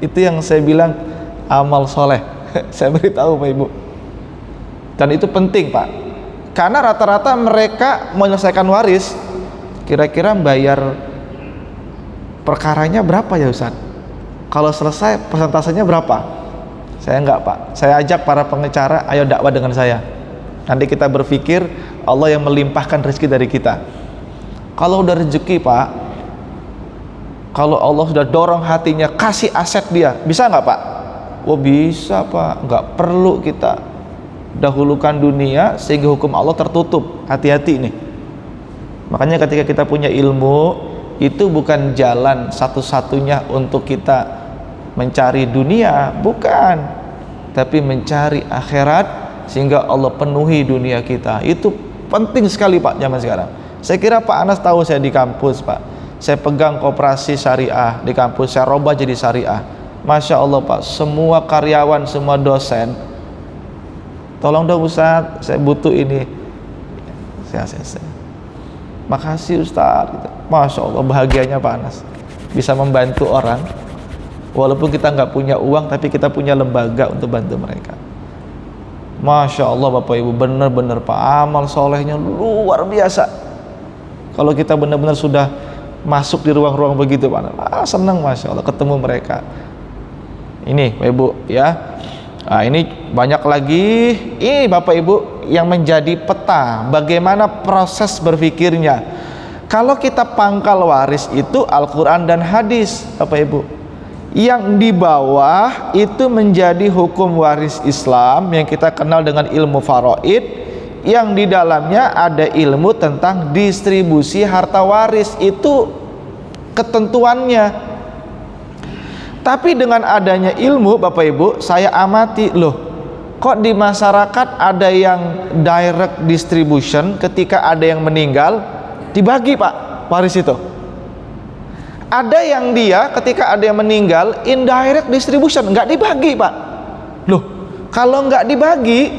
Itu yang saya bilang amal soleh. Saya beritahu Pak Ibu. Dan itu penting Pak, karena rata-rata mereka menyelesaikan waris, kira-kira bayar perkaranya berapa ya Ustaz? Kalau selesai persentasenya berapa? Saya enggak Pak, saya ajak para pengacara, ayo dakwah dengan saya. Nanti kita berpikir Allah yang melimpahkan rezeki dari kita. Kalau udah rezeki Pak, kalau Allah sudah dorong hatinya, kasih aset dia, bisa nggak Pak? Oh bisa Pak, nggak perlu kita dahulukan dunia sehingga hukum Allah tertutup. Hati-hati nih. Makanya ketika kita punya ilmu, itu bukan jalan satu-satunya untuk kita mencari dunia, bukan, tapi mencari akhirat sehingga Allah penuhi dunia kita. Itu penting sekali Pak zaman sekarang. Saya kira Pak Anas tahu saya di kampus Pak, saya pegang koperasi syariah di kampus, saya robah jadi syariah. Masya Allah Pak, semua karyawan, semua dosen, tolong dong Ustaz, saya butuh ini. Saya. Makasih Ustaz. Masya Allah, bahagianya Pak Anas bisa membantu orang. Walaupun kita nggak punya uang, tapi kita punya lembaga untuk bantu mereka. Masya Allah Bapak Ibu, benar-benar Pak, amal solehnya luar biasa. Kalau kita benar-benar sudah masuk di ruang-ruang begitu Pak, senang Masya Allah ketemu mereka. Ini Bapak Ibu ya. Nah, ini banyak lagi. Ini Bapak Ibu yang menjadi peta bagaimana proses berpikirnya. Kalau kita pangkal waris itu Al-Quran dan hadis Bapak Ibu. Yang di bawah itu menjadi hukum waris Islam yang kita kenal dengan ilmu faraid, yang di dalamnya ada ilmu tentang distribusi harta waris, itu ketentuannya. Tapi dengan adanya ilmu Bapak Ibu, saya amati, loh kok di masyarakat ada yang direct distribution, ketika ada yang meninggal dibagi Pak waris itu. Ada yang dia ketika ada yang meninggal indirect distribution, nggak dibagi Pak. Loh kalau nggak dibagi,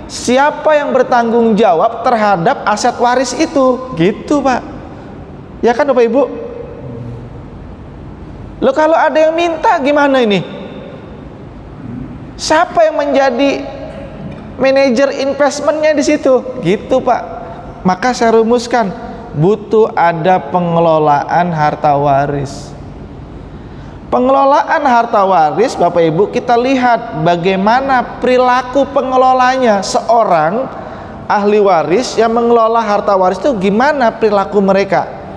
siapa yang bertanggung jawab terhadap aset waris itu? Gitu Pak, ya kan Bapak Ibu? Loh kalau ada yang minta gimana ini? Siapa yang menjadi manajer investmentnya di situ? Gitu Pak. Maka saya rumuskan, butuh ada pengelolaan harta waris. Pengelolaan harta waris Bapak Ibu, kita lihat bagaimana perilaku pengelolanya. Seorang ahli waris yang mengelola harta waris itu gimana perilaku mereka.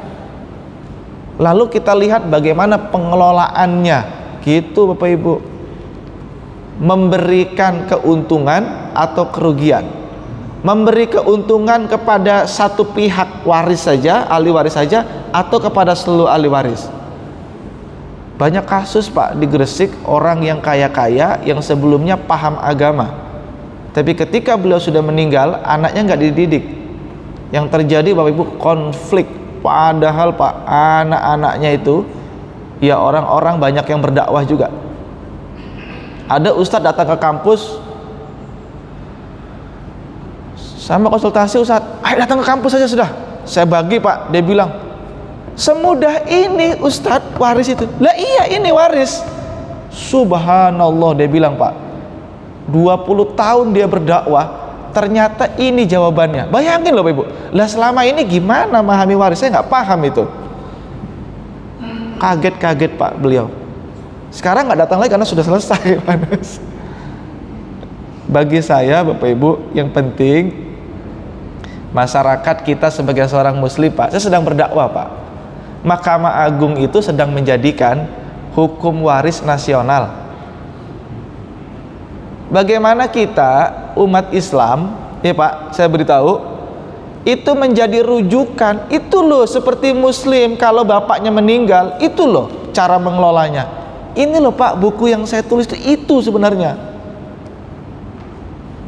Lalu kita lihat bagaimana pengelolaannya. Gitu Bapak Ibu. Memberikan keuntungan atau kerugian. Memberi keuntungan kepada satu pihak waris saja, ahli waris saja, atau kepada seluruh ahli waris. Banyak kasus Pak di Gresik, orang yang kaya-kaya yang sebelumnya paham agama, tapi ketika beliau sudah meninggal, anaknya nggak dididik. Yang terjadi Bapak Ibu, konflik. Padahal Pak, anak-anaknya itu ya orang-orang banyak yang berdakwah juga. Ada ustadz datang ke kampus, sama konsultasi, Ustadz, ayo datang ke kampus saja sudah. Saya bagi Pak, dia bilang, semudah ini Ustadz waris itu. Lah iya ini waris. Subhanallah, dia bilang Pak, 20 tahun dia berdakwah, ternyata ini jawabannya. Bayangin loh Bapak Ibu, lah selama ini gimana memahami waris? Saya nggak paham itu. Kaget-kaget Pak beliau. Sekarang nggak datang lagi karena sudah selesai. Bagi saya Bapak Ibu, yang penting masyarakat kita sebagai seorang muslim Pak, saya sedang berdakwah Pak. Mahkamah Agung itu sedang menjadikan hukum waris nasional. Bagaimana kita umat Islam, ya Pak, saya beritahu, itu menjadi rujukan. Itu loh seperti muslim kalau bapaknya meninggal, itu loh cara mengelolanya. Ini loh Pak, buku yang saya tulis itu sebenarnya.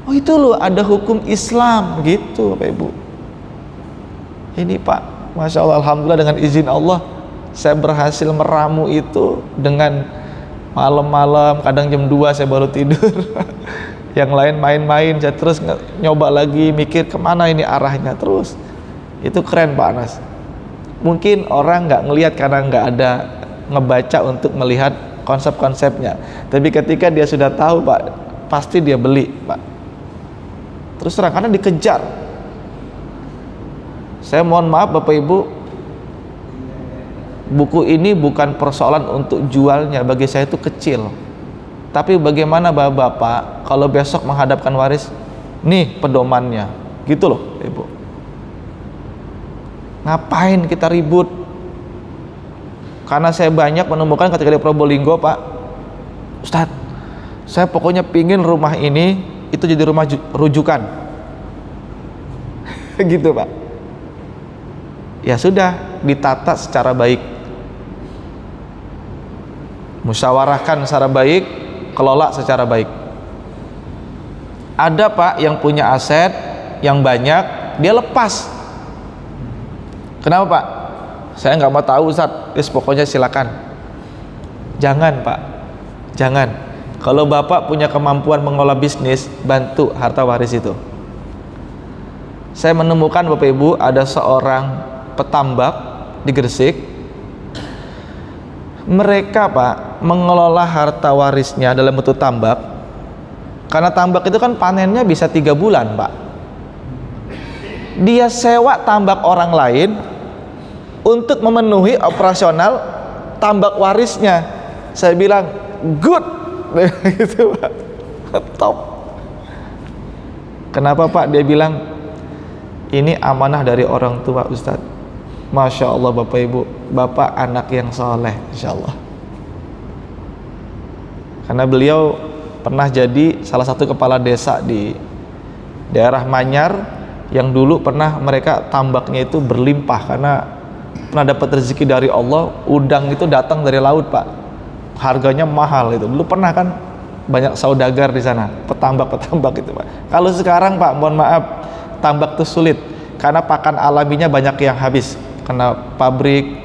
Oh itu loh ada hukum Islam gitu Bapak Ibu. Ini Pak, Masya Allah, Alhamdulillah dengan izin Allah saya berhasil meramu itu dengan malam-malam, kadang jam 2 saya baru tidur. Yang lain main-main, saya terus nyoba lagi, mikir kemana ini arahnya terus. Itu keren Pak Anas. Mungkin orang nggak ngelihat karena nggak ada ngebaca untuk melihat konsep-konsepnya. Tapi ketika dia sudah tahu Pak, pasti dia beli Pak. Terus terang karena dikejar. Saya mohon maaf Bapak Ibu, buku ini bukan persoalan untuk jualnya, bagi saya itu kecil. Tapi bagaimana Bapak kalau besok menghadapkan waris, nih pedomannya, gitu loh Ibu. Ngapain kita ribut? Karena saya banyak menemukan ketika di Probolinggo Pak, Ustadz, saya pokoknya pingin rumah ini itu jadi rumah rujukan. Gitu Pak. Ya sudah, ditata secara baik, musyawarahkan secara baik, kelola secara baik. Ada Pak yang punya aset yang banyak, dia lepas. Kenapa Pak? Saya nggak mau tahu Ustadz, pokoknya silakan. Jangan Pak, jangan. Kalau Bapak punya kemampuan mengelola bisnis, bantu harta waris itu. Saya menemukan Bapak Ibu ada seorang petambak di Gresik. Mereka Pak mengelola harta warisnya dalam bentuk tambak. Karena tambak itu kan panennya bisa 3 bulan Pak. Dia sewa tambak orang lain untuk memenuhi operasional tambak warisnya. Saya bilang good. Gitu Pak, top. Kenapa Pak? Dia bilang ini amanah dari orang tua Ustadz. Masya Allah Bapak Ibu, Bapak anak yang soleh Insya Allah. Karena beliau pernah jadi salah satu kepala desa di daerah Manyar, yang dulu pernah mereka tambaknya itu berlimpah karena pernah dapat rezeki dari Allah. Udang itu datang dari laut Pak, harganya mahal itu. Dulu pernah kan banyak saudagar di sana, petambak itu Pak. Kalau sekarang Pak, mohon maaf, tambak itu sulit karena pakan alaminya banyak yang habis karena pabrik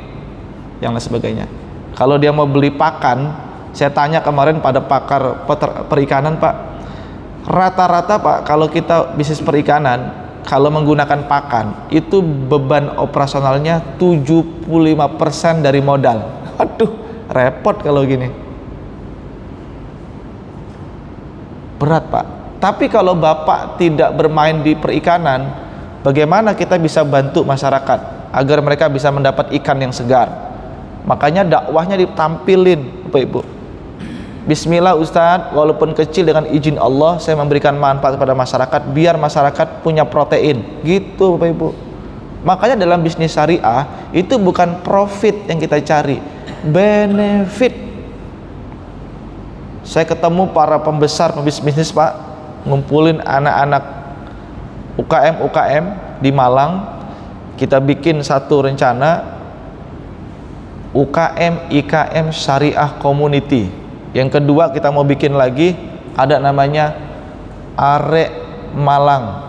yang lain sebagainya. Kalau dia mau beli pakan, saya tanya kemarin pada pakar perikanan Pak, rata-rata Pak kalau kita bisnis perikanan, kalau menggunakan pakan itu beban operasionalnya 75% dari modal. Aduh, repot kalau gini, berat Pak. Tapi kalau Bapak tidak bermain di perikanan, bagaimana kita bisa bantu masyarakat agar mereka bisa mendapat ikan yang segar? Makanya dakwahnya ditampilin Bapak Ibu. Bismillah Ustadz, walaupun kecil dengan izin Allah saya memberikan manfaat kepada masyarakat biar masyarakat punya protein. Gitu Bapak Ibu. Makanya dalam bisnis syariah itu bukan profit yang kita cari, benefit. Saya ketemu para pembesar pebisnis Pak, ngumpulin anak-anak UKM di Malang. Kita bikin satu rencana UKM IKM Syariah Community. Yang kedua kita mau bikin lagi ada namanya Arek Malang,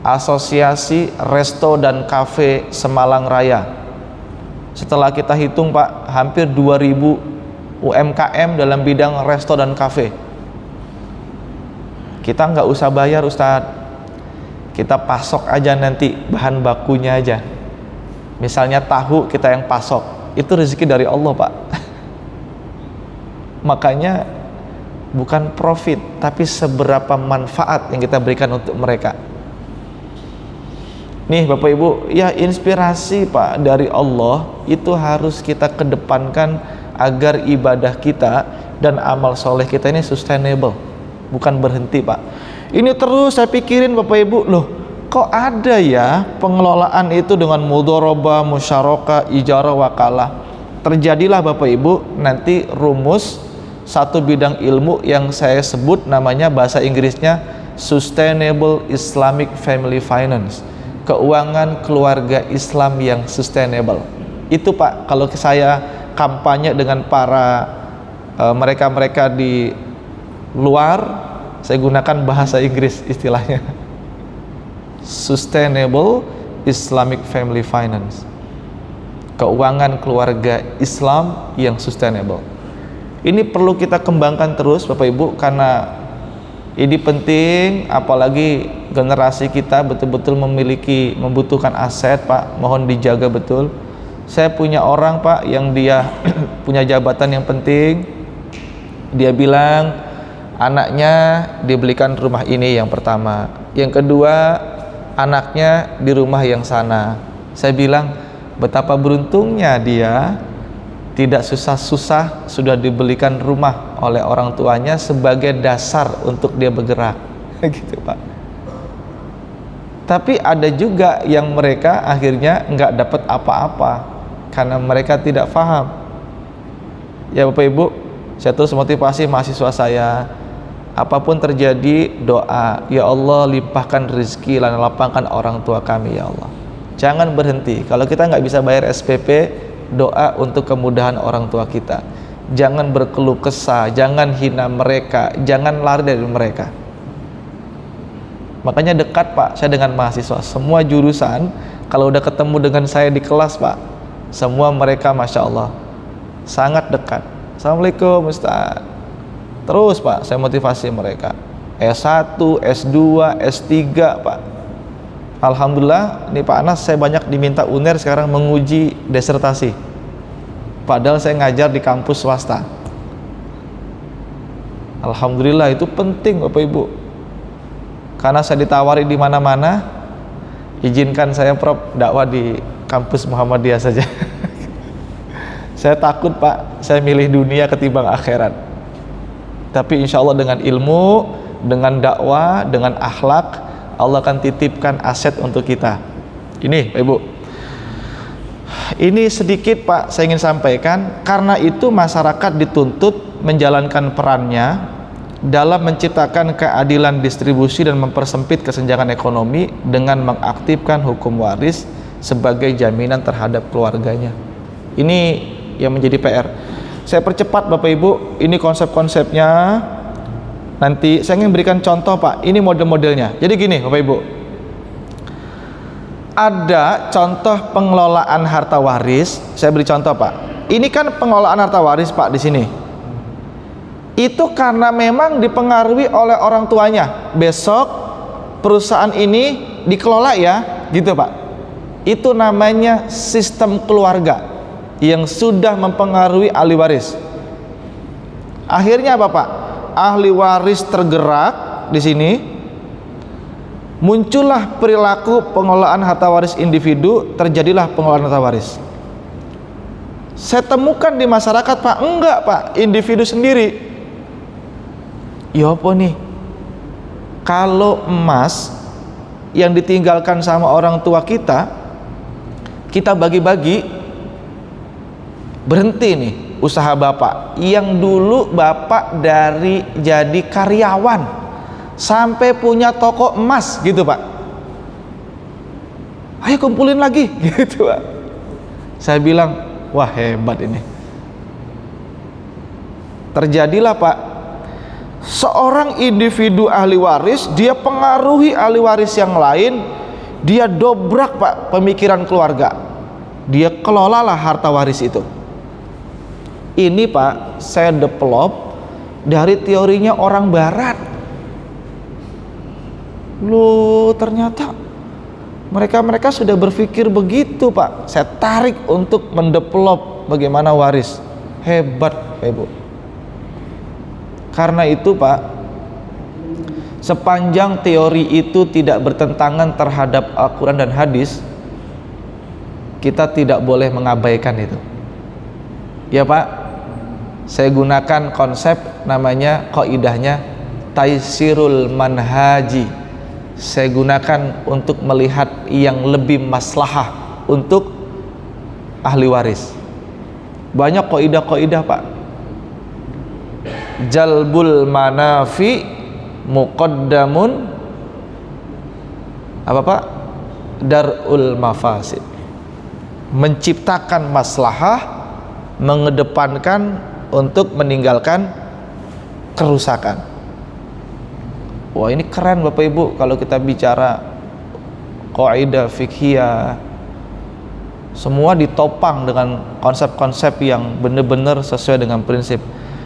Asosiasi Resto dan Cafe Semalang Raya. Setelah kita hitung Pak, hampir 2000 UMKM dalam bidang resto dan cafe. Kita nggak usah bayar Ustadz, kita pasok aja nanti bahan bakunya aja. Misalnya tahu kita yang pasok, itu rezeki dari Allah Pak. Makanya bukan profit, tapi seberapa manfaat yang kita berikan untuk mereka. Nih Bapak Ibu, ya inspirasi Pak dari Allah itu harus kita kedepankan agar ibadah kita dan amal soleh kita ini sustainable, bukan berhenti Pak. Ini terus saya pikirin Bapak Ibu, loh kok ada ya pengelolaan itu dengan mudharabah, musyarakah, ijarah, wakalah. Terjadilah Bapak Ibu nanti rumus satu bidang ilmu yang saya sebut namanya bahasa Inggrisnya Sustainable Islamic Family Finance. keuangan keluarga Islam yang sustainable. Itu Pak, kalau saya kampanye dengan para mereka-mereka di luar, saya gunakan bahasa Inggris istilahnya. Sustainable Islamic Family Finance. Keuangan keluarga Islam yang sustainable. Ini perlu kita kembangkan terus Bapak Ibu, karena ini penting, apalagi generasi kita betul-betul membutuhkan aset Pak, mohon dijaga betul. Saya punya orang Pak yang dia punya jabatan yang penting, dia bilang anaknya dibelikan rumah ini yang pertama, yang kedua anaknya di rumah yang sana. Saya bilang betapa beruntungnya dia, tidak susah-susah sudah dibelikan rumah oleh orang tuanya sebagai dasar untuk dia bergerak. Gitu Pak. Tapi ada juga yang mereka akhirnya nggak dapat apa-apa karena mereka tidak paham. Ya Bapak Ibu, saya terus motivasi mahasiswa saya, apapun terjadi doa, ya Allah limpahkan rezeki dan lapangkan orang tua kami ya Allah. Jangan berhenti. Kalau kita nggak bisa bayar SPP, doa untuk kemudahan orang tua kita. Jangan berkeluh kesah, jangan hina mereka, jangan lari dari mereka. Makanya dekat Pak, saya dengan mahasiswa semua jurusan, kalau udah ketemu dengan saya di kelas Pak, semua mereka Masya Allah sangat dekat. Assalamualaikum Ustaz. Terus Pak, saya motivasi mereka S1, S2, S3 Pak. Alhamdulillah, ini Pak Anas, saya banyak diminta UNER sekarang menguji disertasi. Padahal saya ngajar di kampus swasta. Alhamdulillah, itu penting Bapak Ibu. Karena saya ditawari di mana-mana, izinkan saya Prof dakwah di kampus Muhammadiyah saja. Saya takut Pak, saya milih dunia ketimbang akhirat. Tapi insya Allah dengan ilmu, dengan dakwah, dengan akhlak, Allah akan titipkan aset untuk kita. Ini Pak Ibu, ini sedikit Pak saya ingin sampaikan. Karena itu masyarakat dituntut menjalankan perannya dalam menciptakan keadilan distribusi dan mempersempit kesenjangan ekonomi dengan mengaktifkan hukum waris sebagai jaminan terhadap keluarganya. Ini yang menjadi PR. Saya percepat Bapak Ibu, ini konsep-konsepnya. Nanti saya ingin berikan contoh Pak, ini model-modelnya. Jadi gini Bapak Ibu, ada contoh pengelolaan harta waris. Saya beri contoh Pak, ini kan pengelolaan harta waris Pak di sini. Itu karena memang dipengaruhi oleh orang tuanya. Besok perusahaan ini dikelola ya, gitu Pak. Itu namanya sistem keluarga yang sudah mempengaruhi ahli waris. Akhirnya apa Pak? Ahli waris tergerak di sini, muncullah perilaku pengelolaan harta waris individu, terjadilah pengelolaan harta waris. Saya temukan di masyarakat Pak, enggak Pak, individu sendiri. Ya apa nih? Kalau emas yang ditinggalkan sama orang tua kita, kita bagi-bagi, berhenti nih usaha Bapak yang dulu Bapak dari jadi karyawan sampai punya toko emas gitu Pak, ayo kumpulin lagi gitu Pak. Saya bilang wah hebat ini. Terjadilah Pak, seorang individu ahli waris, dia pengaruhi ahli waris yang lain, dia dobrak Pak pemikiran keluarga, dia kelolalah harta waris itu. Ini Pak saya develop dari teorinya orang barat. Loh ternyata mereka sudah berpikir begitu Pak. Saya tarik untuk mendevelop bagaimana waris. Hebat Ibu. Karena itu Pak, sepanjang teori itu tidak bertentangan terhadap Al-Quran dan hadis, kita tidak boleh mengabaikan itu. Ya Pak, saya gunakan konsep namanya, qaidahnya taisirul manhaji. Saya gunakan untuk melihat yang lebih maslahah untuk ahli waris. Banyak qaidah-qaidah Pak. Jalbul manafi muqaddamun apa Pak? darul mafasid, menciptakan maslahah, mengedepankan untuk meninggalkan kerusakan. Wah, ini keren Bapak Ibu kalau kita bicara kaidah fikhiyah. Semua ditopang dengan konsep-konsep yang benar-benar sesuai dengan prinsip.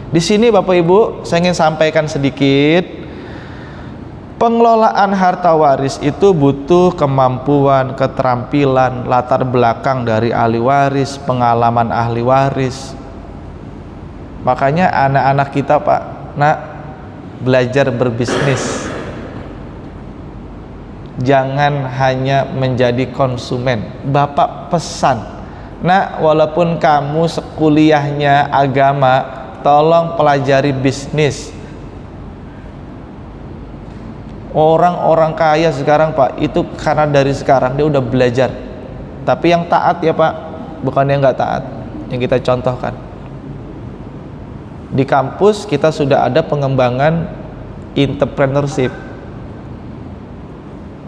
Di sini Bapak Ibu, saya ingin sampaikan sedikit. Pengelolaan harta waris itu butuh kemampuan, keterampilan, latar belakang dari ahli waris, pengalaman ahli waris. Makanya anak-anak kita Pak, nak, belajar berbisnis. Jangan hanya menjadi konsumen. Bapak pesan, nak, walaupun kamu sekuliahnya agama, tolong pelajari bisnis. Orang-orang kaya sekarang Pak, itu karena dari sekarang dia udah belajar. Tapi yang taat ya Pak, bukan yang nggak taat. Yang kita contohkan di kampus, kita sudah ada pengembangan entrepreneurship.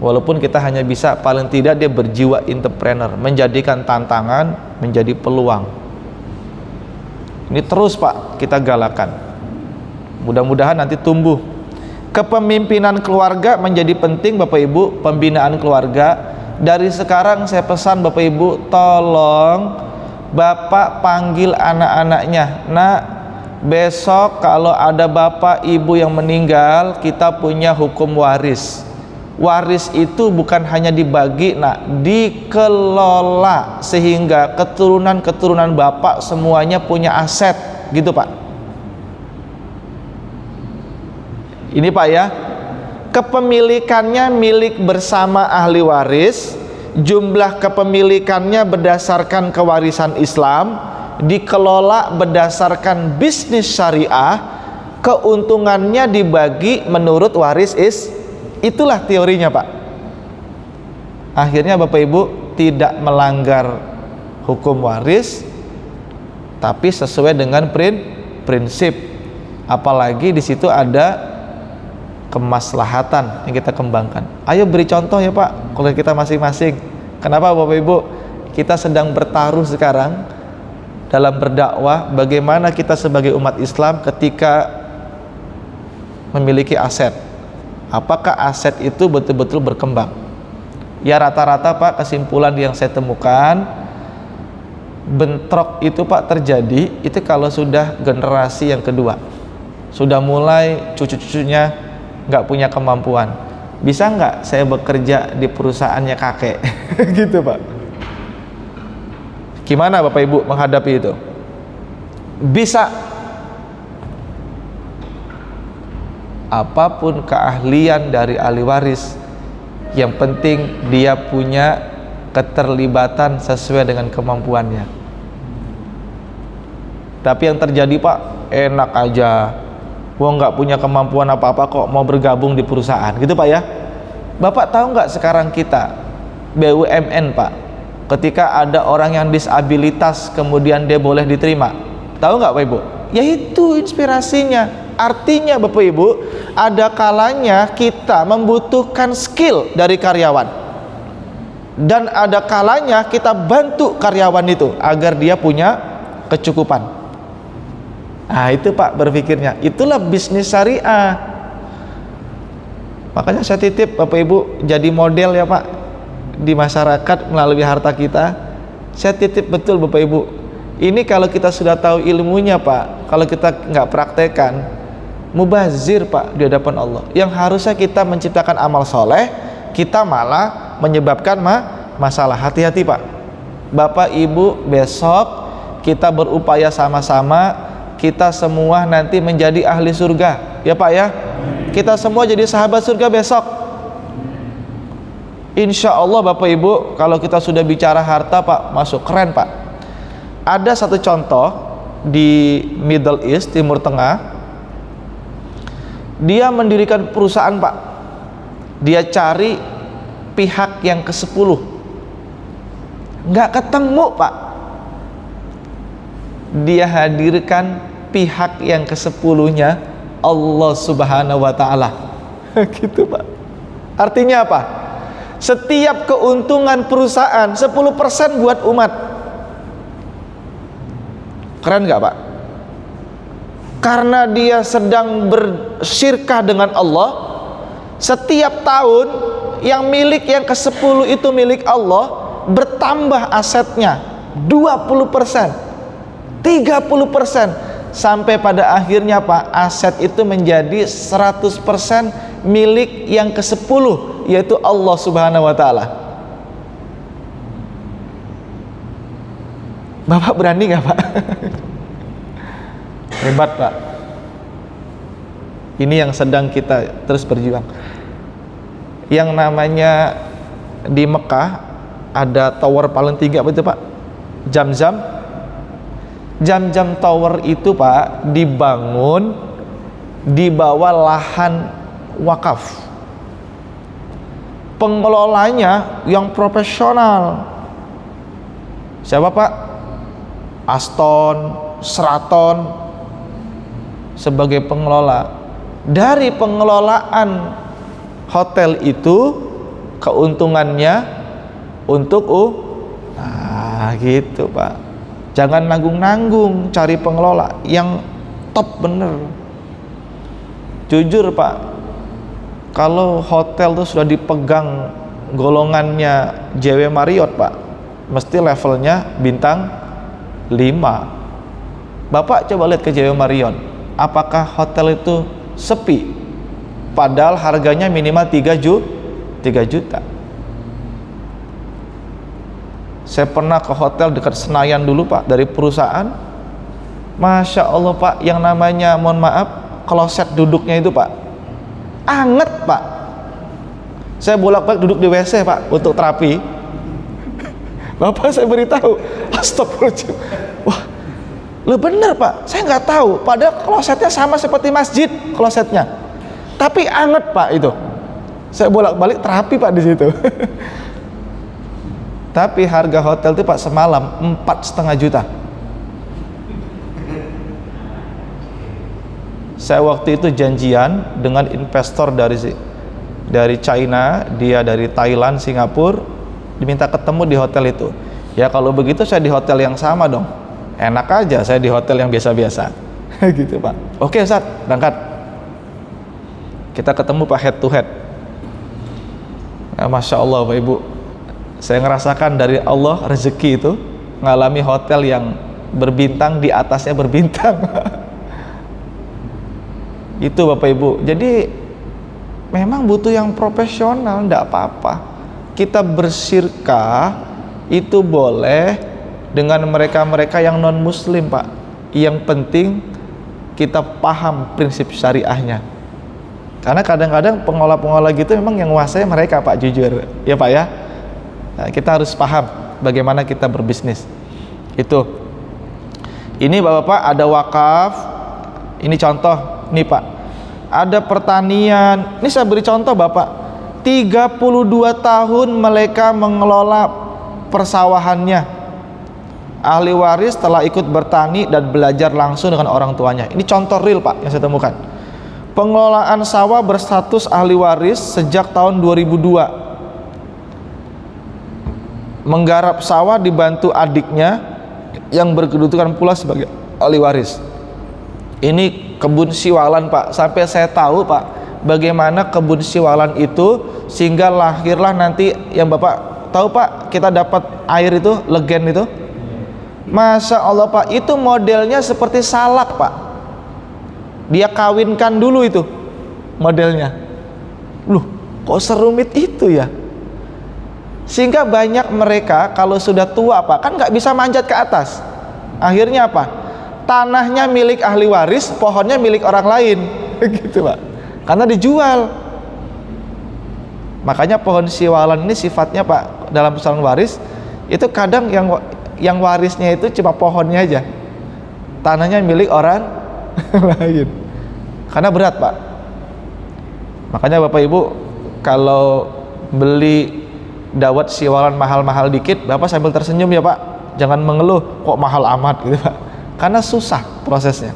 Walaupun kita hanya bisa, paling tidak dia berjiwa entrepreneur, menjadikan tantangan menjadi peluang. Ini terus Pak kita galakan. Mudah-mudahan nanti tumbuh. Kepemimpinan keluarga menjadi penting Bapak Ibu, pembinaan keluarga. Dari sekarang saya pesan Bapak Ibu, tolong Bapak panggil anak-anaknya. Nak, besok kalau ada Bapak Ibu yang meninggal, kita punya hukum waris. Waris itu bukan hanya dibagi, nak, dikelola sehingga keturunan-keturunan Bapak semuanya punya aset, gitu Pak. Ini Pak ya, kepemilikannya milik bersama ahli waris, jumlah kepemilikannya berdasarkan kewarisan Islam, dikelola berdasarkan bisnis syariah, keuntungannya dibagi menurut waris itulah teorinya Pak. Akhirnya Bapak Ibu tidak melanggar hukum waris, tapi sesuai dengan prinsip. Apalagi di situ ada kemaslahatan yang kita kembangkan. Ayo beri contoh ya Pak, kalau kita masing-masing. Kenapa Bapak Ibu? Kita sedang bertaruh sekarang dalam berdakwah, bagaimana kita sebagai umat Islam ketika memiliki aset. Apakah aset itu betul-betul berkembang? Ya rata-rata Pak, kesimpulan yang saya temukan, bentrok itu Pak terjadi itu kalau sudah generasi yang kedua, sudah mulai cucu-cucunya nggak punya kemampuan. Bisa nggak saya bekerja di perusahaannya kakek? Gitu Pak. Gimana Bapak Ibu menghadapi itu? Bisa. Apapun keahlian dari ahli waris, yang penting dia punya keterlibatan sesuai dengan kemampuannya. Tapi yang terjadi Pak, enak aja, wong nggak punya kemampuan apa-apa kok mau bergabung di perusahaan, gitu Pak ya. Bapak tahu nggak sekarang kita BUMN Pak, ketika ada orang yang disabilitas kemudian dia boleh diterima, tahu nggak Pak Ibu? Ya itu inspirasinya. Artinya Bapak Ibu, ada kalanya kita membutuhkan skill dari karyawan, dan ada kalanya kita bantu karyawan itu agar dia punya kecukupan. Nah itu Pak berpikirnya, itulah bisnis syariah. Makanya saya titip Bapak Ibu jadi model ya Pak di masyarakat melalui harta kita. Saya titip betul Bapak Ibu, ini kalau kita sudah tahu ilmunya Pak, kalau kita nggak praktekan, mubazir Pak di hadapan Allah. Yang harusnya kita menciptakan amal soleh, kita malah menyebabkan masalah. Hati-hati Pak. Bapak Ibu, besok kita berupaya sama-sama, kita semua nanti menjadi ahli surga ya Pak ya. Kita semua jadi sahabat surga besok, insya Allah. Bapak Ibu, kalau kita sudah bicara harta Pak, masuk keren Pak. Ada satu contoh di Middle East, Timur Tengah. Dia mendirikan perusahaan Pak, dia cari pihak yang ke-10, nggak ketemu Pak. Dia hadirkan pihak yang ke-10-nya Allah Subhanahu wa Ta'ala. Gitu Pak. Artinya apa? Setiap keuntungan perusahaan 10% buat umat. Keren nggak Pak? Karena dia sedang bersyirkah dengan Allah, setiap tahun yang ke-10 itu milik Allah, bertambah asetnya 20%, 30%, sampai pada akhirnya Pak, aset itu menjadi 100% milik yang ke-10, yaitu Allah Subhanahu wa Ta'ala. Bapak berani nggak Pak? Hebat Pak. Ini yang sedang kita terus berjuang. Yang namanya di Mekah ada tower paling tinggi apa itu Pak? Zamzam. Zamzam Tower itu Pak dibangun di bawah lahan wakaf. Pengelolanya yang profesional. Siapa Pak? Aston, Sheraton sebagai pengelola. Dari pengelolaan hotel itu keuntungannya untuk nah gitu Pak. Jangan nanggung-nanggung cari pengelola yang top bener. Jujur Pak, kalau hotel itu sudah dipegang golongannya JW Marriott Pak, mesti levelnya bintang 5. Bapak coba lihat ke JW Marriott, apakah hotel itu sepi? Padahal harganya minimal 3 juta. Saya pernah ke hotel dekat Senayan dulu Pak, dari perusahaan. Masya Allah Pak, yang namanya, mohon maaf, kloset duduknya itu Pak, anget Pak. Saya bolak-balik duduk di WC Pak untuk terapi. Bapak saya beritahu, astagfirullahaladzim, wah, lo bener Pak, saya nggak tahu. Padahal klosetnya sama seperti masjid klosetnya, tapi anget Pak itu. Saya bolak-balik terapi Pak di situ. Tapi harga hotel itu Pak semalam 4,5 juta. Saya waktu itu janjian dengan investor dari China, dia dari Thailand, Singapura, diminta ketemu di hotel itu. Ya kalau begitu saya di hotel yang sama dong. Enak aja saya di hotel yang biasa-biasa. Gitu Pak. Oke Ustaz, berangkat. Kita ketemu Pak head to head. Nah, Masya Allah Pak Ibu, saya ngerasakan dari Allah rezeki itu, ngalami hotel yang berbintang, di atasnya berbintang. Itu Bapak Ibu. Jadi memang butuh yang profesional, enggak apa-apa. Kita bersyirkah itu boleh dengan mereka-mereka yang non muslim Pak. Yang penting kita paham prinsip syariahnya. Karena kadang-kadang pengolah-pengolah gitu memang yang menguasai mereka Pak, jujur ya Pak ya. Nah, kita harus paham bagaimana kita berbisnis. Itu. Ini Bapak-bapak ada wakaf. Ini contoh nih Pak. Ada pertanian. Ini saya beri contoh Bapak. 32 tahun mereka mengelola persawahannya. Ahli waris telah ikut bertani dan belajar langsung dengan orang tuanya. Ini contoh real Pak yang saya temukan. Pengelolaan sawah berstatus ahli waris sejak tahun 2002. Menggarap sawah dibantu adiknya yang berkedudukan pula sebagai ahli waris. Ini kebun siwalan Pak. Sampai saya tahu Pak, bagaimana kebun siwalan itu sehingga lahirlah nanti yang Bapak tahu Pak, kita dapat air itu, legen itu. Masya Allah Pak, itu modelnya seperti salak Pak. Dia kawinkan dulu itu modelnya. Loh, kok serumit itu ya? Sehingga banyak mereka kalau sudah tua Pak, kan nggak bisa manjat ke atas. Akhirnya apa? Tanahnya milik ahli waris, pohonnya milik orang lain. Gitu Pak. Karena dijual. Makanya pohon siwalan ini sifatnya Pak, dalam persoalan waris itu kadang yang warisnya itu cuma pohonnya aja, tanahnya milik orang lain. Karena berat Pak. Makanya Bapak Ibu kalau beli dawet siwalan mahal-mahal dikit, Bapak sambil tersenyum ya Pak, jangan mengeluh kok mahal amat gitu Pak, karena susah prosesnya.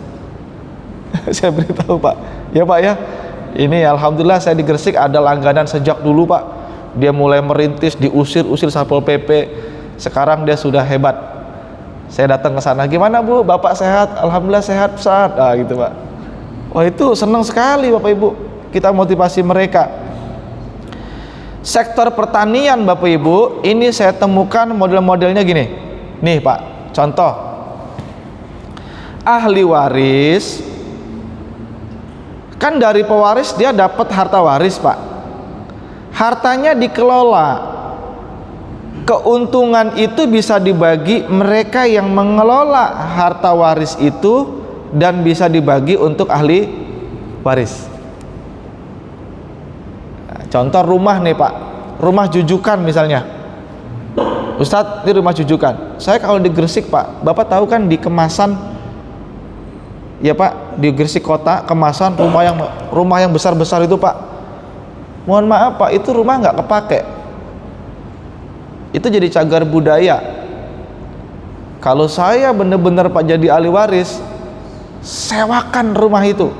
Saya beritahu Pak ya Pak ya, ini alhamdulillah saya di Gresik ada langganan sejak dulu Pak. Dia mulai merintis, diusir-usir Satpol PP. Sekarang dia sudah hebat. Saya datang ke sana, gimana Bu? Bapak sehat? Alhamdulillah sehat Ustaz. Ah gitu Pak. Wah itu senang sekali Bapak Ibu. Kita motivasi mereka. Sektor pertanian Bapak Ibu, ini saya temukan model-modelnya gini. Nih Pak, contoh. Ahli waris, kan dari pewaris dia dapat harta waris Pak. Hartanya dikelola. Keuntungan itu bisa dibagi mereka yang mengelola harta waris itu dan bisa dibagi untuk ahli waris. Nah, contoh rumah nih Pak, rumah jujukan misalnya. Ustadz, ini rumah jujukan. Saya kalau di Gresik Pak, Bapak tahu kan di Kemasan, ya Pak, di Gresik kota Kemasan rumah yang besar-besar itu Pak. Mohon maaf Pak, itu rumah nggak kepake. Itu jadi cagar budaya. Kalau saya benar-benar Pak jadi ahli waris, sewakan rumah itu,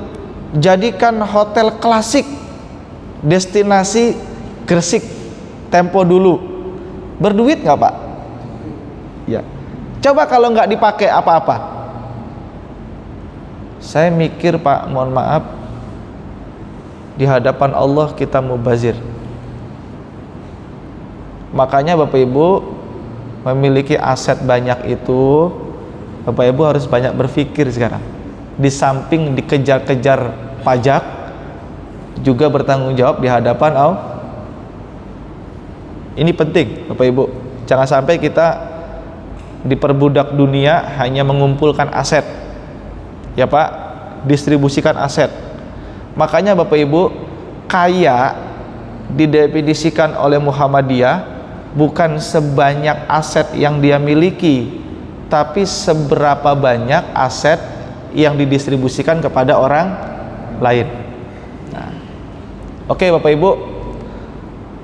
jadikan hotel klasik, destinasi Gresik tempo dulu. Berduit nggak Pak? Ya. Coba kalau nggak dipakai apa-apa. Saya mikir Pak, mohon maaf, di hadapan Allah kita mubazir. Makanya Bapak Ibu memiliki aset banyak itu, Bapak Ibu harus banyak berpikir sekarang. Di samping dikejar-kejar pajak, juga bertanggung jawab di hadapan Allah. Ini penting Bapak Ibu. Jangan sampai kita diperbudak dunia hanya mengumpulkan aset. Ya Pak, distribusikan aset. Makanya Bapak Ibu, kaya didefinisikan oleh Muhammadiyah bukan sebanyak aset yang dia miliki, tapi seberapa banyak aset yang didistribusikan kepada orang lain. Nah, oke Bapak Ibu,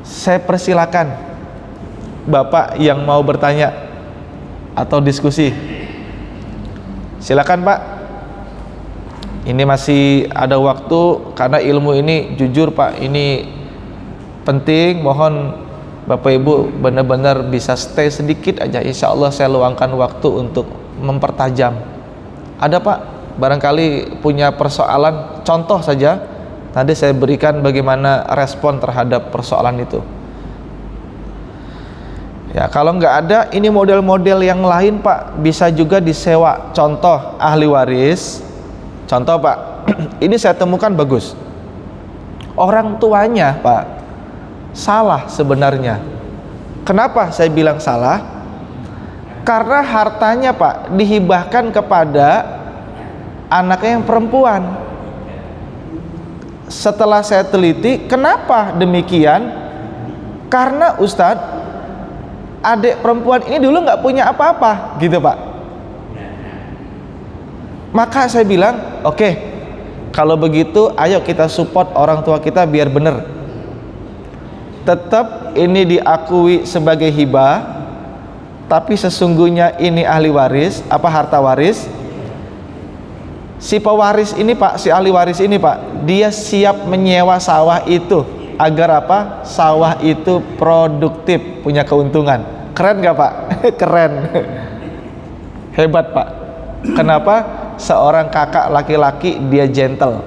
saya persilakan Bapak yang mau bertanya atau diskusi. Silakan Pak. Ini masih ada waktu karena ilmu ini jujur Pak, ini penting. Mohon Bapak Ibu benar-benar bisa stay sedikit aja. Insya Allah saya luangkan waktu untuk mempertajam. Ada Pak, barangkali punya persoalan, contoh saja, nanti saya berikan bagaimana respon terhadap persoalan itu. Ya kalau nggak ada, ini model-model yang lain Pak, bisa juga disewa. Contoh ahli waris, contoh Pak, ini saya temukan bagus. Orang tuanya Pak salah sebenarnya. Kenapa saya bilang salah? Karena hartanya Pak dihibahkan kepada anaknya yang perempuan. Setelah saya teliti, kenapa demikian? Karena Ustadz, adik perempuan ini dulu nggak punya apa-apa, gitu Pak. Maka saya bilang, oke, kalau begitu ayo kita support orang tua kita biar bener. Tetap ini diakui sebagai hibah, tapi sesungguhnya ini ahli waris, harta waris. Si pewaris ini Pak, si ahli waris ini Pak, dia siap menyewa sawah itu agar apa? Sawah itu produktif, punya keuntungan. Keren gak Pak? Keren. Hebat Pak. Kenapa? Seorang kakak laki-laki dia gentle.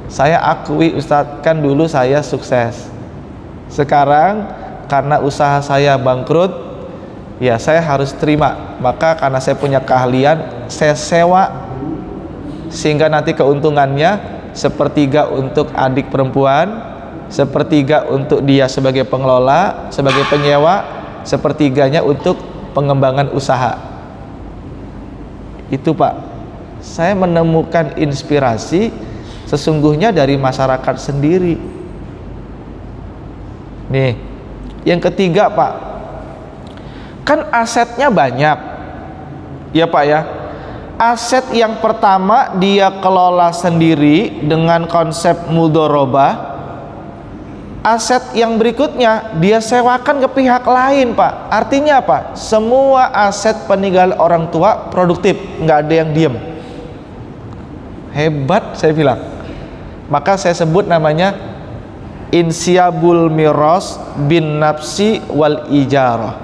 Saya akui Ustadz, kan dulu saya sukses. Sekarang karena usaha saya bangkrut, ya saya harus terima. Maka karena saya punya keahlian, saya sewa, sehingga nanti keuntungannya sepertiga untuk adik perempuan, sepertiga untuk dia sebagai pengelola, sebagai penyewa, sepertiganya untuk pengembangan usaha. Itu Pak, saya menemukan inspirasi sesungguhnya dari masyarakat sendiri. Nih, yang ketiga Pak, kan asetnya banyak, ya Pak ya. Aset yang pertama dia kelola sendiri dengan konsep mudharabah. Aset yang berikutnya dia sewakan ke pihak lain Pak. Artinya apa? Semua aset peninggalan orang tua produktif, nggak ada yang diem. Hebat saya bilang. Maka saya sebut namanya insiabul miras bin nafsi wal ijarah.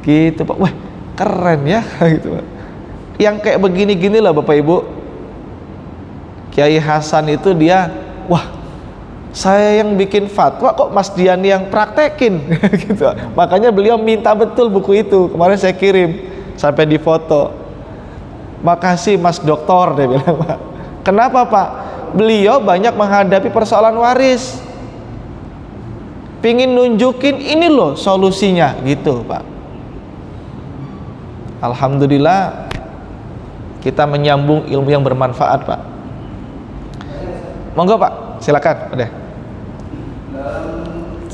Gitu Pak. Wah, keren ya gitu Pak. Yang kayak begini-gini lah Bapak Ibu. Kiai Hasan itu dia, wah, saya yang bikin fatwa kok Mas Dian yang praktekin gitu. Makanya beliau minta betul buku itu. Kemarin saya kirim sampai di foto. Makasih Mas Doktor, dia bilang Pak. Kenapa Pak? Beliau banyak menghadapi persoalan waris. Pingin nunjukin ini loh solusinya gitu Pak. Alhamdulillah kita menyambung ilmu yang bermanfaat Pak. Monggo Pak, silakan. Udah.